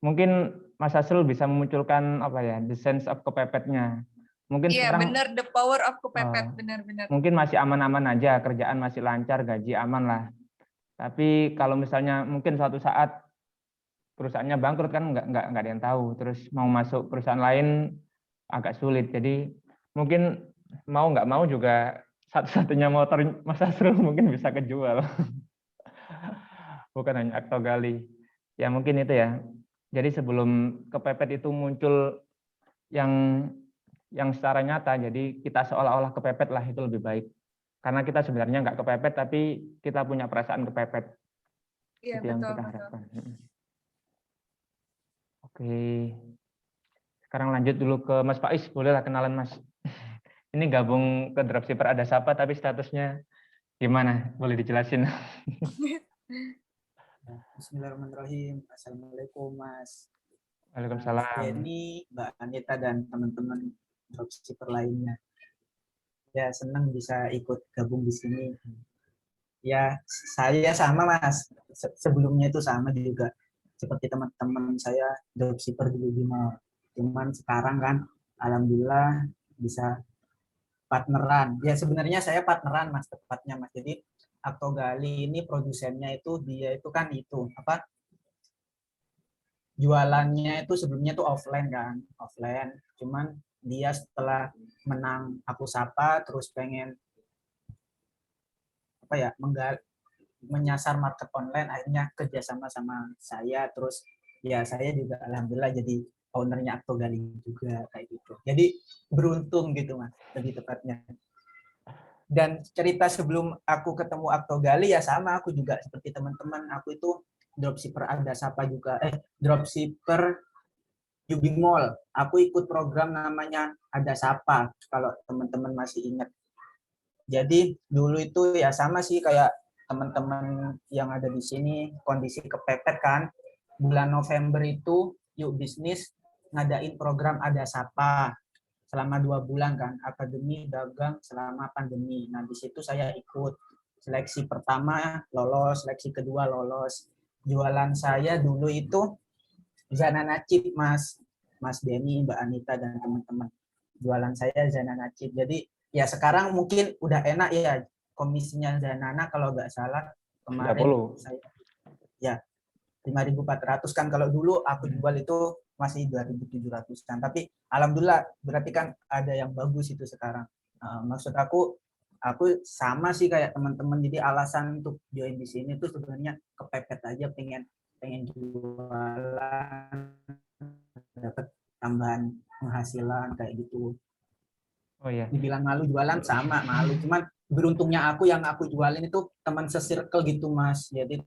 mungkin Mas Hasrul bisa memunculkan apa ya, the sense of kepepetnya. Mungkin Iya, sekarang benar, the power of kepepet, benar. mungkin masih aman-aman aja, kerjaan masih lancar, gaji aman lah. Tapi kalau misalnya mungkin suatu saat perusahaannya bangkrut kan nggak ada yang tahu. Terus mau masuk perusahaan lain agak sulit. Jadi mungkin mau nggak mau juga satu-satunya motor Mas Hasrul mungkin bisa kejual. Bukan hanya Aktogali. Ya mungkin itu ya. Jadi sebelum kepepet itu muncul yang secara nyata, jadi kita seolah-olah kepepet lah, itu lebih baik. Karena kita sebenarnya nggak kepepet, tapi kita punya perasaan kepepet. Iya, itu yang kita harapkan. Oke. Sekarang lanjut dulu ke Mas Faiz, bolehlah kenalan Mas. Ini gabung ke Dropshipper Ada Sapa, tapi statusnya gimana? Boleh dijelasin? Bismillahirrahmanirrahim. Assalamualaikum Mas. Waalaikumsalam. Mas Denny, Mbak Anita, dan teman-teman dropshipper lainnya. Ya, senang bisa ikut gabung di sini. Ya, saya sama Mas. Sebelumnya itu sama juga. Seperti teman-teman saya dropshipper dulu di mall. Cuman sekarang kan, alhamdulillah bisa partneran. Ya, sebenarnya saya partneran Mas, tepatnya Mas. Jadi, Aktogali ini produsennya itu dia itu kan itu apa jualannya itu sebelumnya tuh offline kan, offline. Cuman dia setelah menang Aku Sapa terus pengen apa ya menyasar market online, akhirnya kerjasama sama saya. Terus ya saya juga alhamdulillah jadi ownernya Aktogali juga kayak gitu. Jadi beruntung gitu Mas, lebih tepatnya. Dan cerita sebelum aku ketemu Aktogali ya sama, aku juga seperti teman-teman, aku itu dropshipper Ada Sapa juga, dropshipper Yubi Mall. Aku ikut program namanya Ada Sapa, kalau teman-teman masih ingat. Jadi dulu itu ya sama sih kayak teman-teman yang ada di sini, kondisi kepepet kan. Bulan November itu Yuk Bisnis ngadain program Ada Sapa. Selama 2 bulan kan, akademi dagang selama pandemi. Nah, di situ saya ikut. Seleksi pertama lolos, seleksi kedua lolos. Jualan saya dulu itu Zanana Chip, Mas Denny, Mbak Anita, dan teman-teman. Jualan saya Zanana Chip. Jadi, ya sekarang mungkin udah enak ya, komisinya Zanana kalau nggak salah kemarin 30. saya ya 5.400 kan, kalau dulu aku jual itu masih 2.700 kan, tapi alhamdulillah berarti kan ada yang bagus itu sekarang. Maksud aku sama sih kayak teman-teman, jadi alasan untuk join di sini tuh sebenarnya kepepet aja, pengen jualan, dapat tambahan penghasilan kayak gitu. Oh iya. Dibilang malu jualan sama malu, cuman beruntungnya aku yang aku jualin itu teman se-circle gitu Mas, jadi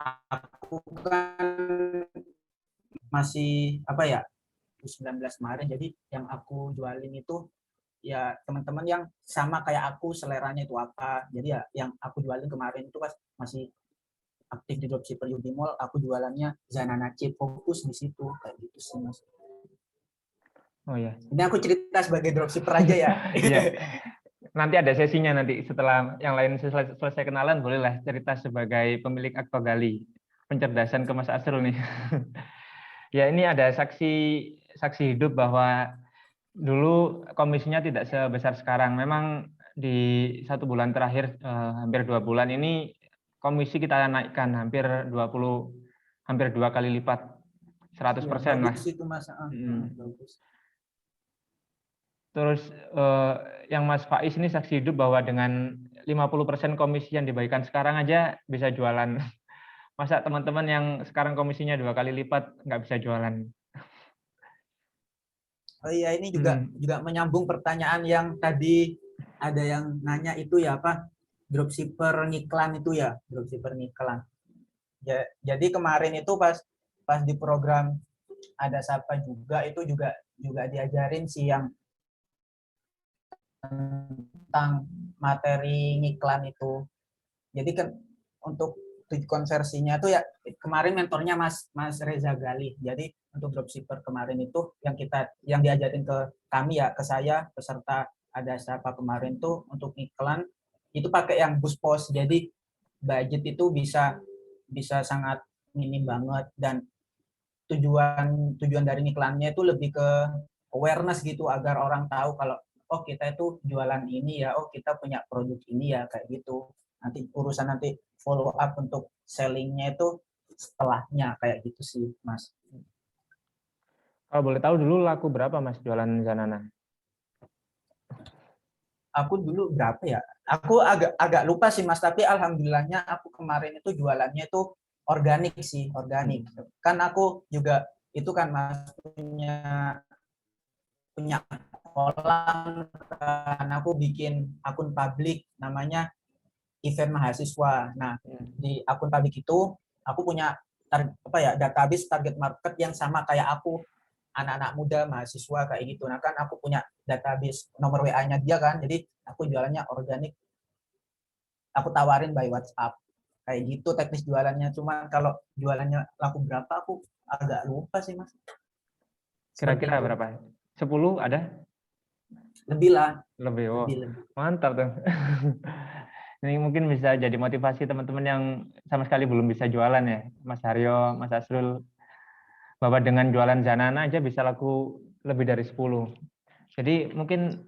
aku kan masih apa ya 19 kemarin, jadi yang aku jualin itu ya teman-teman yang sama kayak aku, seleranya itu apa. Jadi ya yang aku jualin kemarin itu pas masih aktif di dropshipper UB Mall, aku jualannya Zanana Chip, fokus di situ kayak gitu sih Mas. Oh ya. Ini aku cerita sebagai dropshipper aja ya. Iya. Nanti ada sesinya nanti setelah yang lain selesai kenalan, bolehlah cerita sebagai pemilik Aktogali. Pencerdasan ke Mas Asrul nih. Ya, ini ada saksi hidup bahwa dulu komisinya tidak sebesar sekarang. Memang di 1 bulan terakhir, hampir 2 bulan ini, komisi kita naikkan hampir 2 kali lipat, 100% ya, lah. bagus itu Mas. Bagus. Terus yang Mas Faiz ini saksi hidup bahwa dengan 50% komisi yang dibagikan sekarang aja bisa jualan. Masa teman-teman yang sekarang komisinya 2 kali lipat nggak bisa jualan? Oh iya, ini juga menyambung pertanyaan yang tadi ada yang nanya itu ya, apa dropshipper ngiklan itu ya, dropshipper ngiklan. Ya, jadi kemarin itu pas di program ada Sapa juga, itu juga diajarin sih yang tentang materi ngiklan itu. Jadi kan untuk konversinya itu ya kemarin mentornya Mas Reza Gali. Jadi untuk dropshipper kemarin itu yang diajarin ke kami ya, ke saya peserta ada siapa kemarin tuh untuk iklan itu pakai yang boost post. Jadi budget itu bisa sangat minim banget, dan tujuan dari iklannya itu lebih ke awareness gitu, agar orang tahu kalau oh kita itu jualan ini ya, oh kita punya produk ini ya, kayak gitu. Nanti urusan follow up untuk sellingnya itu setelahnya, kayak gitu sih Mas. Kalau boleh tahu dulu laku berapa Mas jualan Zanana? Aku dulu berapa ya? Aku agak lupa sih Mas, tapi alhamdulillahnya aku kemarin itu jualannya itu organik sih, organik. Kan aku juga itu kan Mas punya kolam kan, aku bikin akun publik namanya event mahasiswa. Nah, di akun publik itu aku punya database target market yang sama kayak aku, anak-anak muda mahasiswa kayak gitu. Nah, kan aku punya database nomor WA-nya dia kan. Jadi aku jualannya organik. Aku tawarin by WhatsApp. Kayak gitu teknis jualannya. Cuma kalau jualannya laku berapa aku agak lupa sih, Mas. Kira-kira berapa? 10 ada? Lebih lah. Lebih. Oh, lebih. Mantap tuh. Ini mungkin bisa jadi motivasi teman-teman yang sama sekali belum bisa jualan ya, Mas Haryo, Mas Asrul, bahwa dengan jualan Zanana aja bisa laku lebih dari 10. Jadi mungkin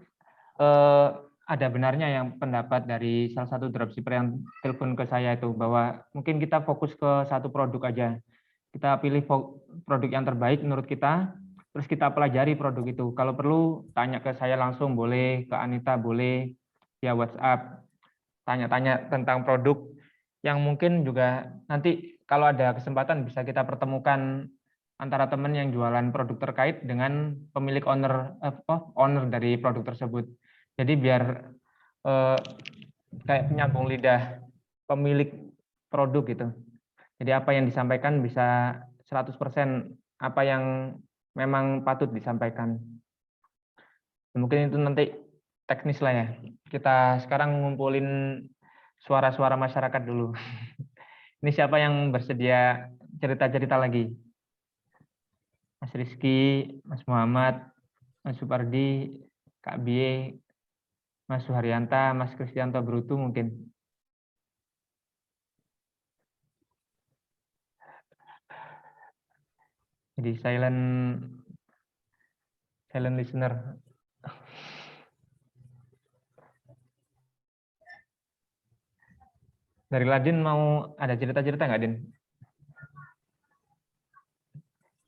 ada benarnya yang pendapat dari salah satu dropshipper yang telepon ke saya itu, bahwa mungkin kita fokus ke satu produk aja. Kita pilih produk yang terbaik menurut kita, terus kita pelajari produk itu. Kalau perlu tanya ke saya langsung boleh, ke Anita boleh, via WhatsApp. Tanya-tanya tentang produk yang mungkin juga nanti kalau ada kesempatan bisa kita pertemukan antara teman yang jualan produk terkait dengan pemilik owner dari produk tersebut. Jadi biar kayak penyambung lidah pemilik produk gitu. Jadi apa yang disampaikan bisa 100% apa yang memang patut disampaikan. Mungkin itu nanti teknis lah ya. Kita sekarang ngumpulin suara-suara masyarakat dulu. Ini siapa yang bersedia cerita-cerita lagi? Mas Rizky, Mas Muhammad, Mas Supardi, Kak Bie, Mas Suharyanta, Mas Kristianto Brutu mungkin. Jadi silent listener. Dari Ladin mau ada cerita-cerita nggak, Din?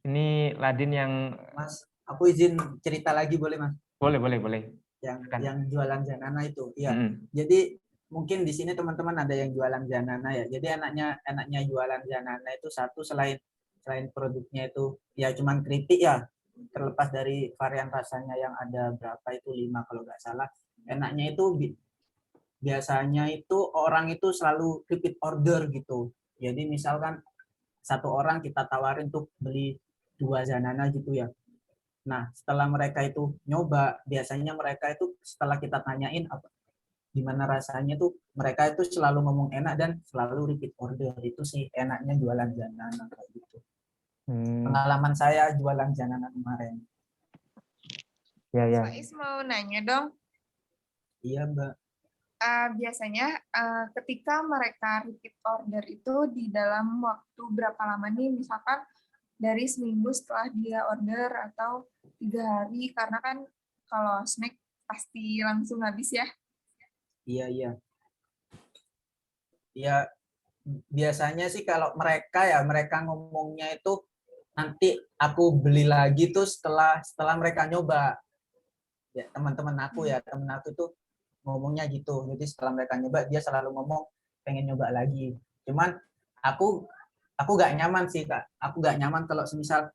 Ini Ladin yang... Mas, aku izin cerita lagi boleh, Mas? Boleh. Yang jualan Zanana itu. Ya. Jadi mungkin di sini teman-teman ada yang jualan Zanana ya. Jadi enaknya jualan Zanana itu satu, selain produknya itu ya cuman keripik ya. Terlepas dari varian rasanya yang ada berapa itu 5 kalau nggak salah. Enaknya itu biasanya itu orang itu selalu repeat order gitu. Jadi misalkan satu orang kita tawarin untuk beli 2 Zanana gitu ya. Nah, setelah mereka itu nyoba, biasanya mereka itu setelah kita tanyain apa gimana rasanya tuh, mereka itu selalu ngomong enak dan selalu repeat order. Itu sih enaknya jualan jalanan kayak gitu. Pengalaman saya jualan jalanan kemarin. Ya, ya. Faiz mau nanya dong. Iya, Mbak. Biasanya ketika mereka repeat order itu di dalam waktu berapa lama nih? Misalkan dari seminggu setelah dia order atau 3 hari, karena kan kalau snack pasti langsung habis ya. Iya, iya. Ya, biasanya sih kalau mereka ngomongnya itu nanti aku beli lagi tuh setelah mereka nyoba. Ya, teman-teman aku temen aku tuh ngomongnya gitu. Jadi setelah mereka nyoba, dia selalu ngomong pengen nyoba lagi. Cuman aku gak nyaman sih, Kak. Aku gak nyaman kalau semisal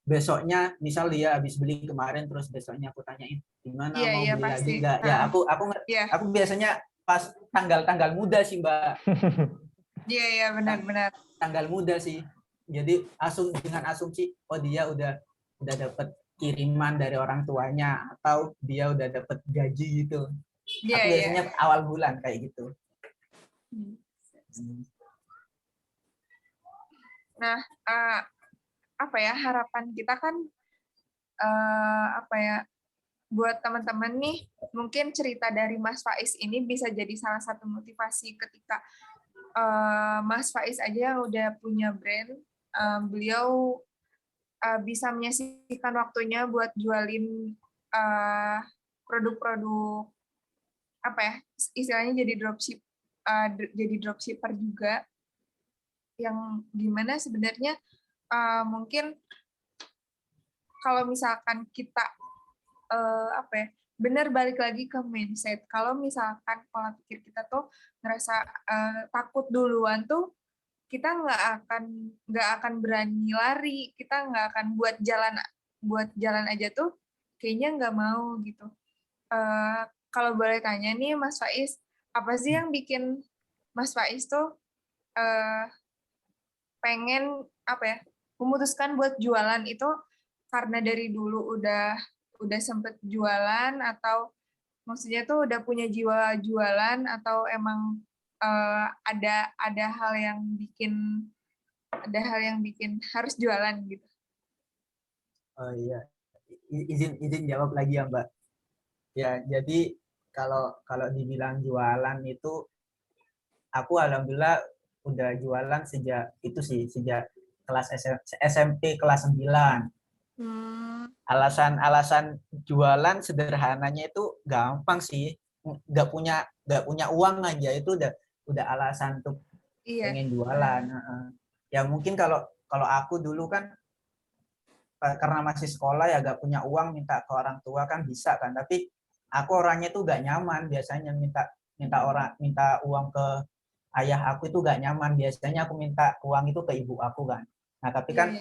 besoknya, misal dia habis beli kemarin, terus besoknya aku tanyain gimana, mau beli pasti. lagi nggak? Ya aku biasanya pas tanggal muda sih, Mbak. Iya, benar-benar. Tanggal muda sih. Jadi dengan asumsi, oh dia udah dapat kiriman dari orang tuanya atau dia udah dapat gaji gitu. Aku biasanya awal bulan kayak gitu. Nah, apa ya, harapan kita kan buat teman-teman nih, mungkin cerita dari Mas Faiz ini bisa jadi salah satu motivasi ketika Mas Faiz aja yang udah punya brand, beliau bisa menyisihkan waktunya buat jualin produk-produk apa ya, istilahnya jadi dropshipper juga, yang gimana sebenarnya mungkin kalau misalkan kita benar balik lagi ke mindset. Kalau misalkan pola pikir kita tuh ngerasa takut duluan tuh, kita nggak akan berani lari, kita nggak akan buat jalan aja tuh kayaknya nggak mau gitu. Kalau boleh tanya nih Mas Faiz, apa sih yang bikin Mas Faiz tuh pengen memutuskan buat jualan itu? Karena dari dulu udah sempet jualan, atau maksudnya tuh udah punya jiwa jualan, atau emang ada hal yang bikin harus jualan gitu? Oh iya, izin jawab lagi ya, Mbak. Ya, jadi kalau dibilang jualan itu, aku alhamdulillah udah jualan sejak kelas SMP kelas 9. Alasan jualan sederhananya itu gampang sih, nggak punya uang aja itu udah alasan untuk pengen jualan. Ya mungkin kalau aku dulu kan karena masih sekolah ya nggak punya uang, minta ke orang tua kan bisa kan, tapi aku orangnya tuh nggak nyaman biasanya minta uang ke ayah aku itu nggak nyaman, biasanya aku minta uang itu ke ibu aku kan. Nah tapi kan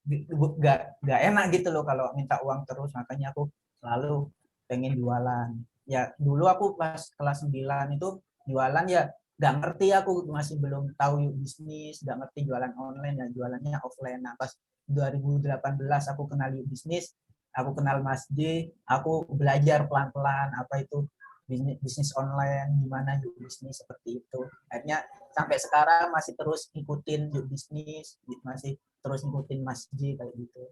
nggak enak gitu loh kalau minta uang terus, makanya aku selalu pengen jualan. Ya dulu aku pas kelas 9 itu jualan ya nggak ngerti, aku masih belum tahu bisnis, nggak ngerti jualan online ya, jualannya offline. Nah pas 2018 aku kenal bisnis, aku kenal Mas J, aku belajar pelan-pelan apa itu bisnis online, gimana bisnis seperti itu. Akhirnya sampai sekarang masih terus ikutin bisnis, masih terus ngikutin Mas J kayak gitu.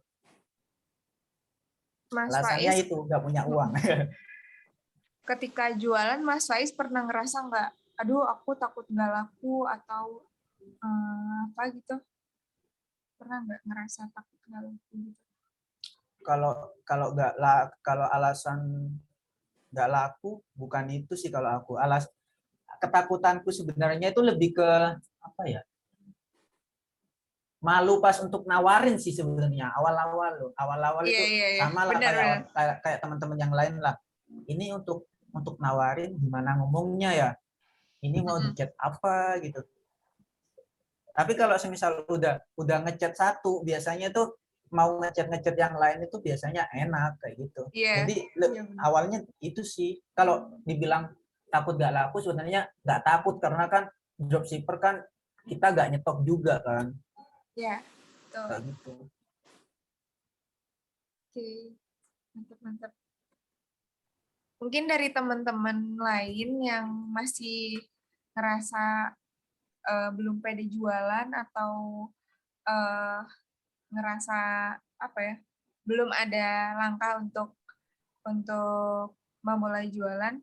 Alasannya itu nggak punya uang. Ketika jualan, Mas Faiz pernah ngerasa nggak, aduh aku takut nggak laku atau apa gitu? Pernah nggak ngerasa takut nggak laku gitu? Kalau alasan nggak laku bukan itu sih, kalau aku ketakutanku sebenarnya itu lebih ke apa ya, malu pas untuk nawarin sih sebenarnya awal-awal itu sama lah kayak teman-teman yang lain lah, ini untuk nawarin gimana ngomongnya ya, ini mau dicat apa gitu. Tapi kalau semisal udah ngechat satu, biasanya tuh mau ngechat yang lain itu biasanya enak kayak gitu. Jadi awalnya itu sih, kalau dibilang takut gak laku sebenarnya gak takut, karena kan dropshipper kan kita gak nyetok juga kan. Iya, betul. Kayak gitu. Oke, mantap. Mungkin dari teman-teman lain yang masih ngerasa belum pede jualan atau ngerasa apa ya, belum ada langkah untuk memulai jualan,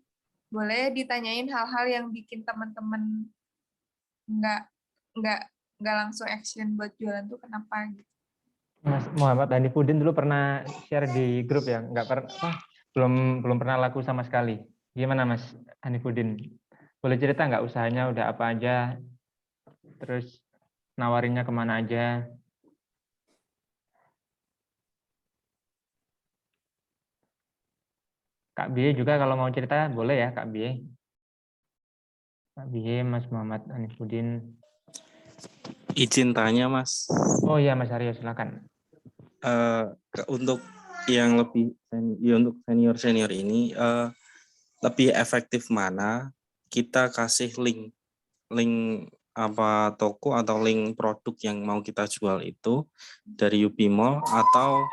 boleh ditanyain hal-hal yang bikin teman-teman nggak langsung action buat jualan tuh kenapa gitu. Mas Muhammad Hanifudin dulu pernah share di grup ya, belum pernah laku sama sekali. Gimana Mas Hanifudin? Boleh cerita nggak usahanya udah apa aja, terus nawarinnya kemana aja? Kak Bie juga kalau mau cerita boleh ya Kak Bie. Kak Bie, Mas Muhammad Hanifudin. Izin tanya Mas. Oh iya Mas Aryo, silakan. Untuk yang lebih untuk senior ini lebih efektif mana kita kasih link apa toko atau link produk yang mau kita jual itu dari UB Mall atau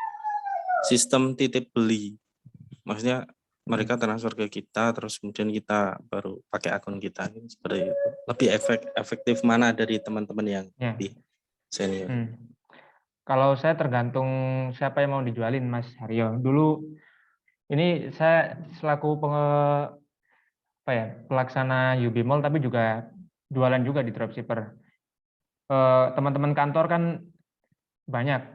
sistem titip beli? Maksudnya mereka transfer ke kita terus kemudian kita baru pakai akun kita, seperti itu. Lebih efektif mana dari teman-teman yang lebih senior? Kalau saya tergantung siapa yang mau dijualin, Mas Haryo. Dulu ini saya selaku pelaksana UB Mall, tapi juga jualan juga di dropshipper. Teman-teman kantor kan banyak.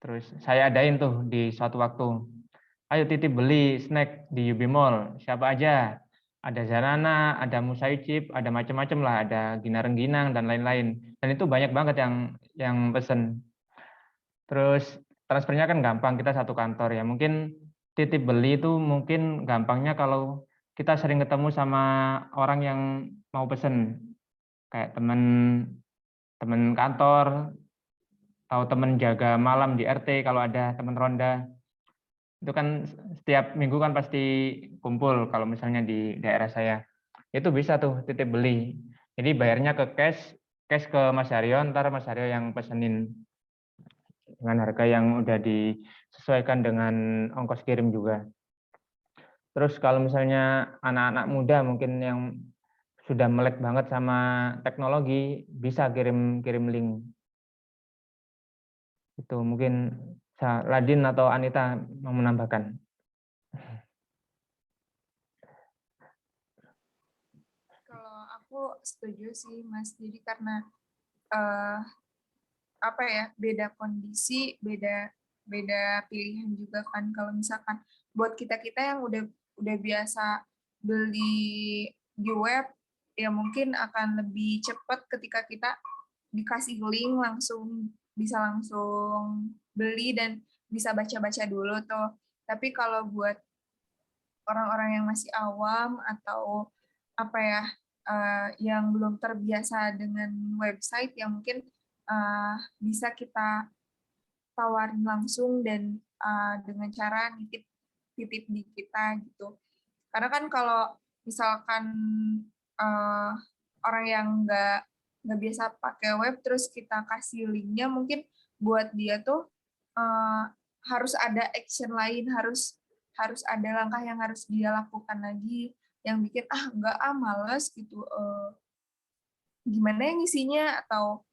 Terus saya adain tuh di suatu waktu. Ayo titip beli snack di UB Mall. Siapa aja? Ada Zanana, ada Musaicip, ada macam-macam lah. Ada Gina Rengginang dan lain-lain. Dan itu banyak banget yang pesen. Terus transfernya kan gampang, kita satu kantor ya. Mungkin titip beli itu mungkin gampangnya kalau kita sering ketemu sama orang yang mau pesen. Kayak teman kantor, atau teman jaga malam di RT kalau ada teman ronda. Itu kan setiap minggu kan pasti kumpul kalau misalnya di daerah saya. Itu bisa tuh titip beli. Jadi bayarnya ke cash ke Mas Haryo, ntar Mas Haryo yang pesenin dengan harga yang udah disesuaikan dengan ongkos kirim juga. Terus kalau misalnya anak-anak muda mungkin yang sudah melek banget sama teknologi, bisa kirim link. Itu mungkin Ladin atau Anita mau menambahkan. Kalau aku setuju sih Mas, jadi karena beda kondisi, beda pilihan juga kan. Kalau misalkan buat kita yang udah biasa beli di web, ya mungkin akan lebih cepat ketika kita dikasih link bisa langsung beli dan bisa baca-baca dulu tuh. Tapi kalau buat orang-orang yang masih awam atau yang belum terbiasa dengan website, yang mungkin bisa kita tawarin langsung dan dengan cara titip di kita gitu. Karena kan kalau misalkan orang yang nggak biasa pakai web terus kita kasih linknya, mungkin buat dia tuh harus ada action lain, harus ada langkah yang harus dia lakukan lagi, yang bikin males gitu, gimana yang ngisinya, atau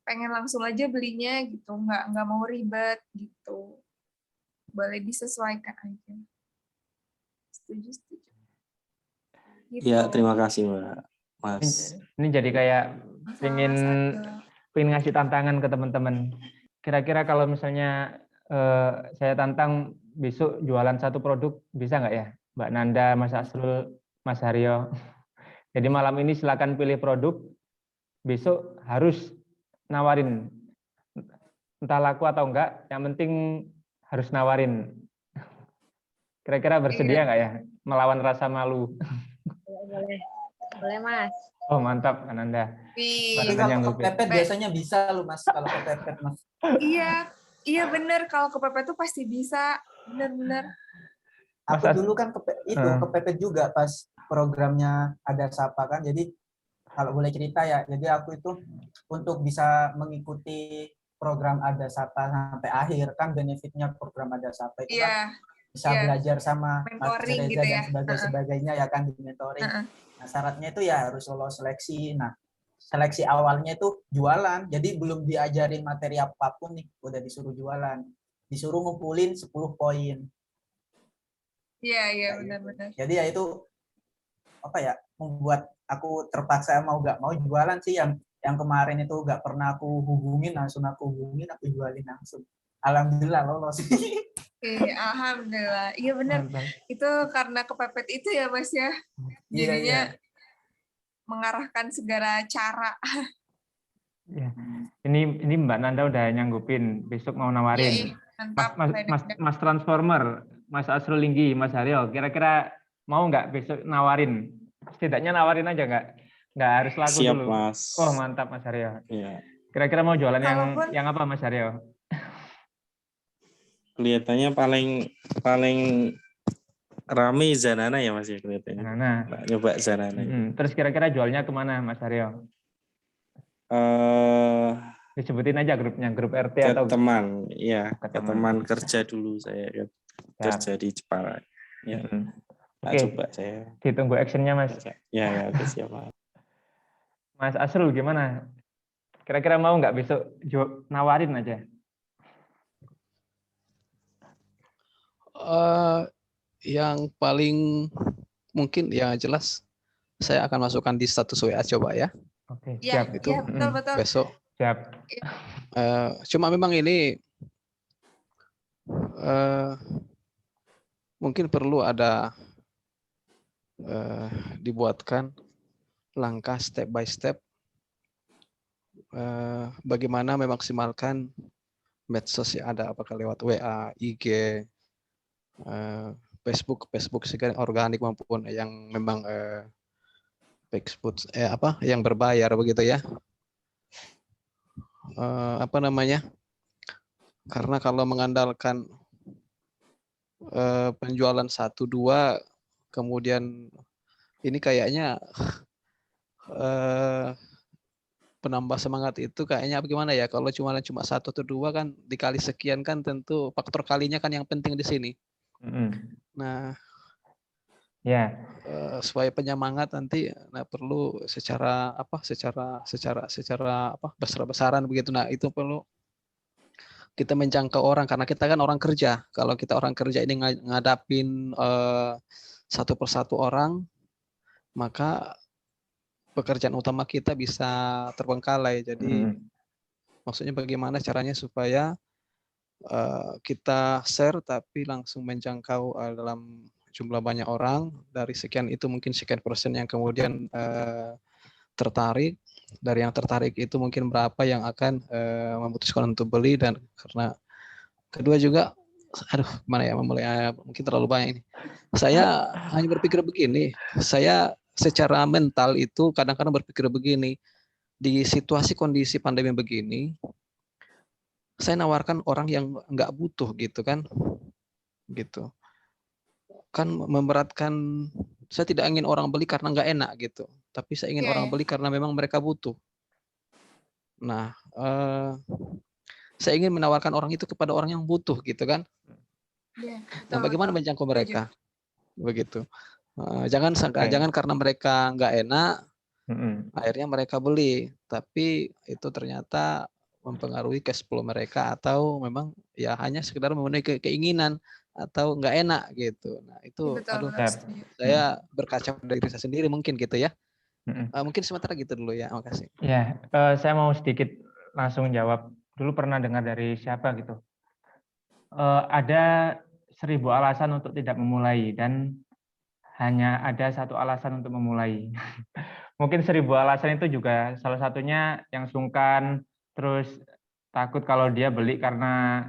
pengen langsung aja belinya gitu, nggak mau ribet gitu. Boleh disesuaikan aja. Setuju. Gitu. Ya, terima kasih Mbak. Mas. Ini jadi kayak pengen ngasih tantangan ke teman-teman. Kira-kira kalau misalnya saya tantang besok jualan satu produk, bisa nggak ya? Mbak Nanda, Mas Asrul, Mas Haryo. Jadi malam ini silakan pilih produk, besok harus nawarin. Entah laku atau enggak, yang penting harus nawarin. Kira-kira bersedia nggak ya melawan rasa malu? Boleh Mas. Oh mantap Ananda. Kalau kepepet biasanya bisa loh Mas, kalau kepepet Mas. Iya bener, kalau kepepet tuh pasti bisa, bener. Aku dulu kan kepepet juga pas programnya Ada Sapa kan, jadi kalau boleh cerita ya, jadi aku itu untuk bisa mengikuti program Ada Sapa sampai akhir, kan benefitnya program Ada Sapa itu kan bisa Iya. belajar sama Mas Mentoring Reza gitu ya. dan sebagainya ya kan, di mentoring. Nah, syaratnya itu ya harus lolos seleksi. Nah, seleksi awalnya itu jualan. Jadi belum diajarin materi apapun nih, udah disuruh jualan. Disuruh ngumpulin 10 poin. Iya, benar-benar. Jadi ya itu apa ya, membuat aku terpaksa mau nggak mau jualan sih. Yang kemarin itu nggak pernah aku hubungin, langsung aku hubungin, aku jualin langsung. Alhamdulillah lolos. Alhamdulillah. Iya benar. Itu karena kepepet itu ya Mas ya. Jadinya mengarahkan segala cara. Ya. Ini Mbak Nanda udah nyanggupin, besok mau nawarin. Mantap. Mas Transformer, Mas Asrul Linggi, Mas Haryo, kira-kira mau nggak besok nawarin? Setidaknya nawarin aja nggak harus laku Siap, dulu. Mas. Oh mantap Mas Haryo. Iya. Kira-kira mau jualan yang apa Mas Haryo? Kelihatannya paling rame Zanana ya Mas ya kelihatannya. Zanana. Nyoba Zanana. Terus kira-kira jualnya kemana Mas Haryo? Disebutin aja grupnya, grup RT ke atau teman, ya ke teman kerja dulu saya kerja di Jepara. Ya. Oke. Coba saya. Ditunggu actionnya Mas. Ya oke, siap. Mas Asrul gimana? Kira-kira mau nggak besok nawarin aja? Yang paling mungkin yang jelas saya akan masukkan di status WA coba ya. Oke, siap. siap. Itu betul. Besok. Siap. Cuma memang ini mungkin perlu ada dibuatkan langkah step by step bagaimana memaksimalkan medsos yang ada, apakah lewat WA, IG, Facebook sekian organik maupun yang memang Facebook yang berbayar begitu ya. Karena kalau mengandalkan penjualan 1-2 kemudian ini kayaknya penambah semangat itu kayaknya bagaimana ya, kalau cuma 1 atau 2 kan dikali sekian kan tentu faktor kalinya kan yang penting di sini. Nah, supaya penyemangat nanti perlu secara besar-besaran begitu. Nah, itu perlu kita menjangkau orang karena kita kan orang kerja. Kalau kita orang kerja ini ngadapin satu persatu orang, maka pekerjaan utama kita bisa terbengkalai. Jadi maksudnya bagaimana caranya supaya kita share tapi langsung menjangkau dalam jumlah banyak orang. Dari sekian itu mungkin sekian persen yang kemudian tertarik. Dari yang tertarik itu mungkin berapa yang akan memutuskan untuk beli. Dan karena kedua juga, gimana ya, mungkin terlalu banyak ini. Saya hanya berpikir begini, saya secara mental itu kadang-kadang berpikir begini, di situasi kondisi pandemi begini, saya nawarkan orang yang nggak butuh gitu kan, memberatkan. Saya tidak ingin orang beli karena nggak enak gitu, tapi saya ingin orang beli karena memang mereka butuh. Nah, saya ingin menawarkan orang itu kepada orang yang butuh gitu kan. Dan bagaimana menjangkau mereka, begitu. Jangan karena mereka nggak enak, akhirnya mereka beli, tapi itu ternyata mempengaruhi cash flow mereka atau memang ya hanya sekedar memenuhi keinginan atau nggak enak gitu. Nah itu saya berkaca dari diri saya sendiri mungkin gitu ya. Mungkin sementara gitu dulu ya, makasih. Ya, saya mau sedikit langsung jawab. Dulu pernah dengar dari siapa gitu. Ada 1000 alasan untuk tidak memulai dan hanya ada 1 alasan untuk memulai. Mungkin 1000 alasan itu juga salah satunya yang sungkan, terus takut kalau dia beli karena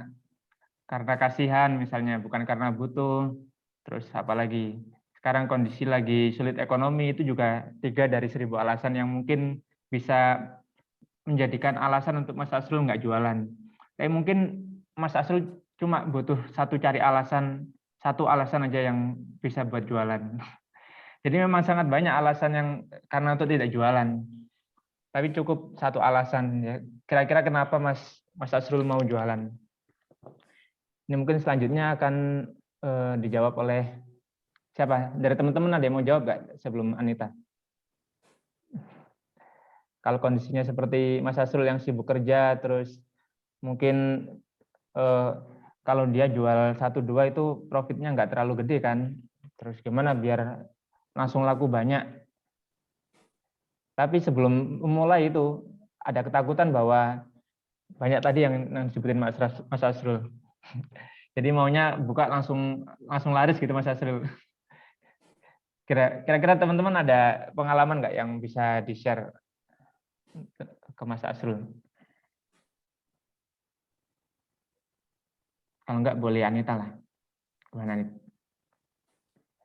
kasihan misalnya, bukan karena butuh. Terus apalagi sekarang kondisi lagi sulit ekonomi, itu juga 3 dari 1000 alasan yang mungkin bisa menjadikan alasan untuk Mas Asrul nggak jualan. Tapi mungkin Mas Asrul cuma butuh 1 alasan aja yang bisa buat jualan. Jadi memang sangat banyak alasan yang karena untuk tidak jualan. Tapi cukup 1 alasan ya. Kira-kira kenapa Mas Mas Asrul mau jualan. Ini mungkin selanjutnya akan dijawab oleh siapa? Dari teman-teman ada yang mau jawab nggak sebelum Anita? Kalau kondisinya seperti Mas Asrul yang sibuk kerja, terus mungkin kalau dia jual 1-2 itu profitnya nggak terlalu gede kan? Terus gimana biar langsung laku banyak? Tapi sebelum memulai itu ada ketakutan bahwa banyak tadi yang disebutin Mas Asrul. Jadi maunya buka langsung laris gitu Mas Asrul. Kira-kira teman-teman ada pengalaman nggak yang bisa di-share ke Mas Asrul? Kalau nggak boleh Anita lah. Gimana Anita?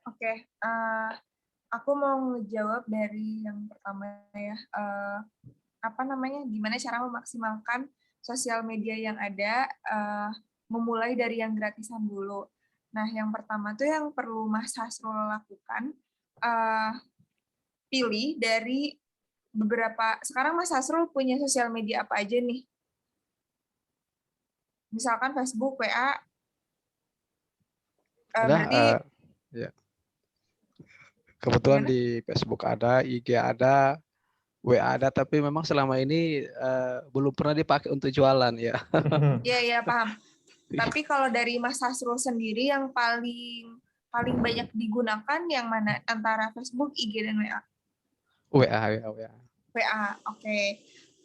Oke, aku mau ngejawab dari yang pertama ya. Gimana cara memaksimalkan sosial media yang ada, memulai dari yang gratisan dulu. Nah, yang pertama tuh yang perlu Mas Hasrul lakukan, pilih dari beberapa, sekarang Mas Hasrul punya sosial media apa aja nih? Misalkan Facebook, WA, berarti ya. Kebetulan gimana? di Facebook ada, IG ada, WA ada, tapi memang selama ini belum pernah dipakai untuk jualan ya. Iya, paham. Tapi kalau dari Mas Hasrul sendiri yang paling banyak digunakan yang mana antara Facebook, IG, dan WA? WA. WA, oke.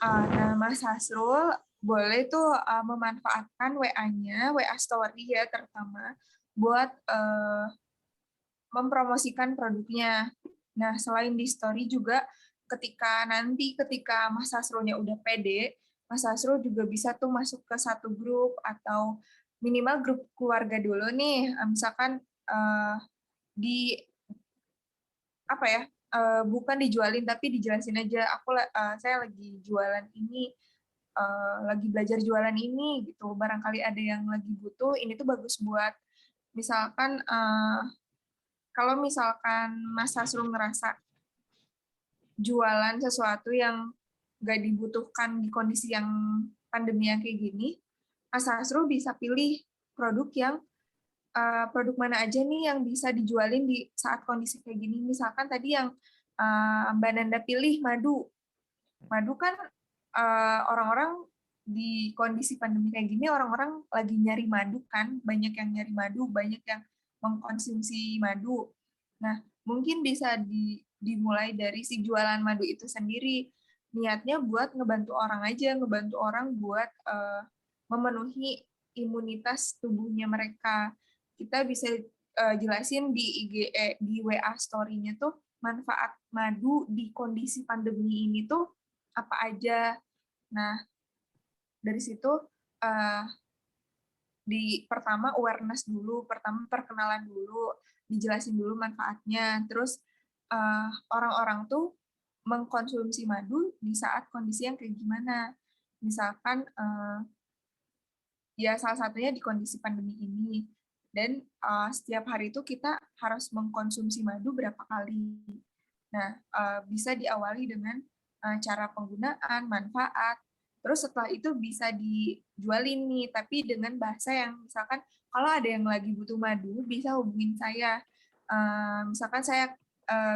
Nah, Mas Hasrul boleh tuh memanfaatkan WA-nya, WA Story ya terutama, buat mempromosikan produknya. Nah, selain di Story juga, ketika Mas Hasrulnya udah pede, Mas Hasrul juga bisa tuh masuk ke satu grup atau minimal grup keluarga dulu nih. Misalkan di apa ya? Bukan dijualin tapi dijelasin aja. Saya lagi jualan ini, lagi belajar jualan ini gitu. Barangkali ada yang lagi butuh. Ini tuh bagus buat misalkan kalau misalkan Mas Hasrul ngerasa jualan sesuatu yang nggak dibutuhkan di kondisi yang pandemi yang kayak gini, Mas Hasrul bisa pilih produk yang produk mana aja nih yang bisa dijualin di saat kondisi kayak gini. Misalkan tadi yang Mbak Nanda pilih madu. Madu kan orang-orang di kondisi pandemi kayak gini, orang-orang lagi nyari madu kan, banyak yang nyari madu, banyak yang mengkonsumsi madu. Nah, mungkin bisa dimulai dari si jualan madu itu sendiri. Niatnya buat ngebantu orang aja, ngebantu orang buat memenuhi imunitas tubuhnya mereka. Kita bisa jelasin di di WA story-nya tuh manfaat madu di kondisi pandemi ini tuh apa aja. Nah, dari situ pertama awareness dulu, pertama perkenalan dulu, dijelasin dulu manfaatnya. Terus orang-orang tuh mengkonsumsi madu di saat kondisi yang kayak gimana. Misalkan ya salah satunya di kondisi pandemi ini. Dan setiap hari itu kita harus mengkonsumsi madu berapa kali. Nah, bisa diawali dengan cara penggunaan, manfaat. Terus setelah itu bisa dijualin nih, tapi dengan bahasa yang misalkan kalau ada yang lagi butuh madu, bisa hubungin saya. Misalkan saya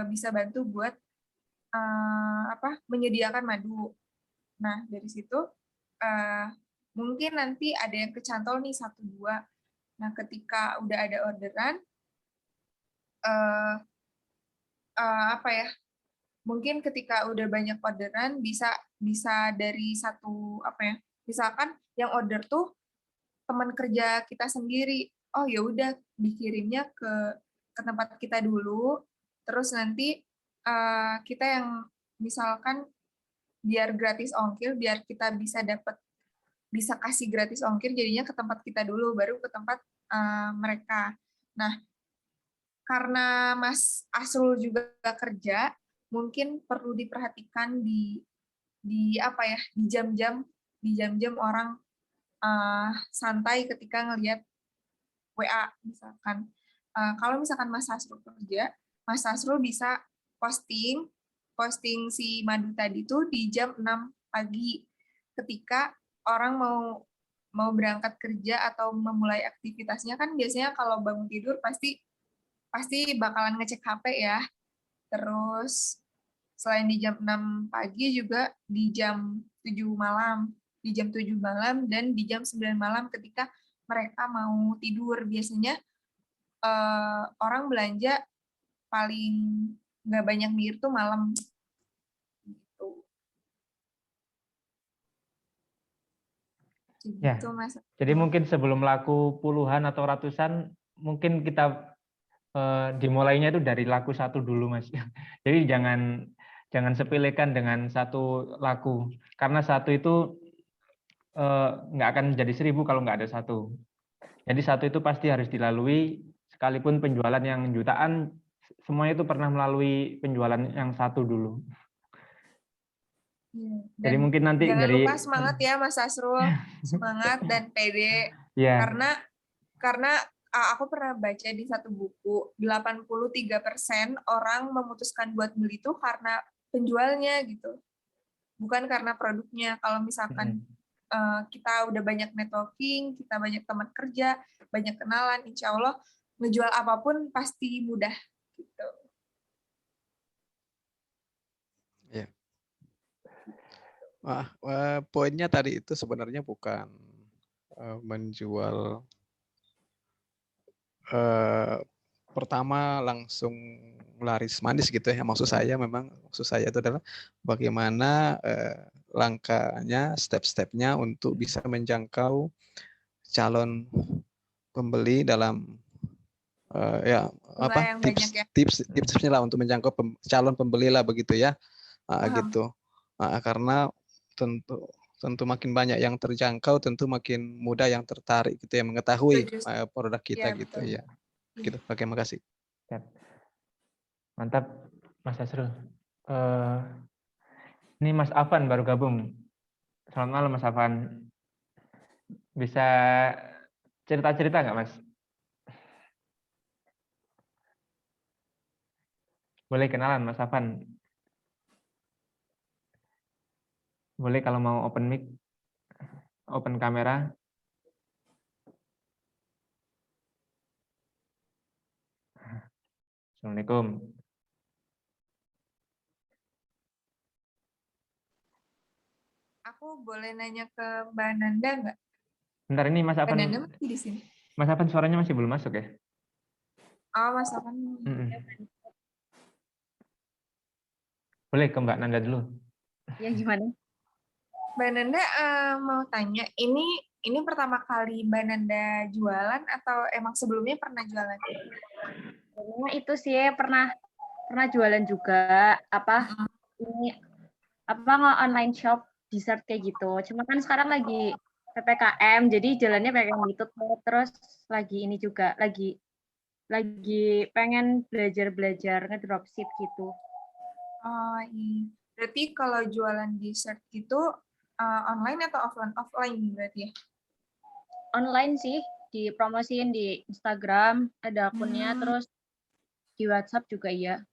bisa bantu buat menyediakan madu. Nah, dari situ mungkin nanti ada yang kecantol nih 1-2. Nah, ketika udah ada orderan, mungkin ketika udah banyak orderan bisa dari satu misalkan yang order tuh teman kerja kita sendiri. Oh ya udah dikirimnya ke tempat kita dulu, terus nanti kita yang misalkan biar gratis ongkir, biar kita bisa kasih gratis ongkir, jadinya ke tempat kita dulu, baru ke tempat mereka. Nah, karena Mas Asrul juga kerja, mungkin perlu diperhatikan di jam-jam orang santai ketika ngelihat WA misalkan. Kalau misalkan Mas Asrul kerja, Mas Asrul bisa posting si madu tadi tuh di jam 6 pagi ketika orang mau berangkat kerja atau memulai aktivitasnya kan biasanya kalau bangun tidur pasti bakalan ngecek HP ya. Terus selain di jam 6 pagi juga di jam 7 malam, dan di jam 9 malam ketika mereka mau tidur. Biasanya orang belanja paling nggak banyak mikir tuh malam. Ya, jadi mungkin sebelum laku puluhan atau ratusan, mungkin kita dimulainya itu dari laku 1 dulu, Mas. Jadi jangan sepelekan dengan 1 laku, karena 1 itu nggak akan jadi 1000 kalau nggak ada 1. Jadi 1 itu pasti harus dilalui, sekalipun penjualan yang jutaan, semuanya itu pernah melalui penjualan yang 1 dulu. Jadi mungkin nanti jangan dari lupa semangat ya Mas Asrul, semangat dan pede. ya. Karena aku pernah baca di satu buku, 83% orang memutuskan buat beli itu karena penjualnya gitu, bukan karena produknya. Kalau misalkan kita udah banyak networking, kita banyak teman kerja, banyak kenalan, insya Allah ngejual apapun pasti mudah gitu. Ya. Poinnya tadi itu sebenarnya bukan menjual pertama langsung laris manis gitu ya. Maksud saya itu adalah bagaimana langkahnya, step-stepnya untuk bisa menjangkau calon pembeli dalam tipsnya lah untuk menjangkau calon pembeli lah begitu ya. Gitu. Karena tentu makin banyak yang terjangkau, tentu makin mudah yang tertarik gitu ya, mengetahui produk kita gitu ya. Gitu. Oke, makasih. Mantap, Mas Asrul. Ini Mas Afan baru gabung. Selamat malam, Mas Afan. Bisa cerita-cerita nggak, Mas? Boleh kenalan, Mas Afan. Boleh kalau mau open mic, open kamera. Assalamualaikum. Aku boleh nanya ke Mbak Nanda nggak? Bentar, ini Mas Afan. Mbak Nanda masih di sini. Mas Afan suaranya masih belum masuk ya? Oh, Mas Afan. Boleh ke Mbak Nanda dulu. Ya, gimana? Mbak Nanda mau tanya, ini pertama kali Mbak Nanda jualan atau emang sebelumnya pernah jualan? Sebelumnya itu sih pernah jualan juga, online shop dessert kayak gitu. Cuma kan sekarang lagi PPKM, jadi jalannya pengen ditutup. Terus lagi ini juga lagi pengen belajar ngedropship gitu. Oh iya. Berarti kalau jualan dessert gitu online atau offline? Offline berarti ya? Online sih, dipromosiin di Instagram, ada akunnya, terus di WhatsApp juga iya.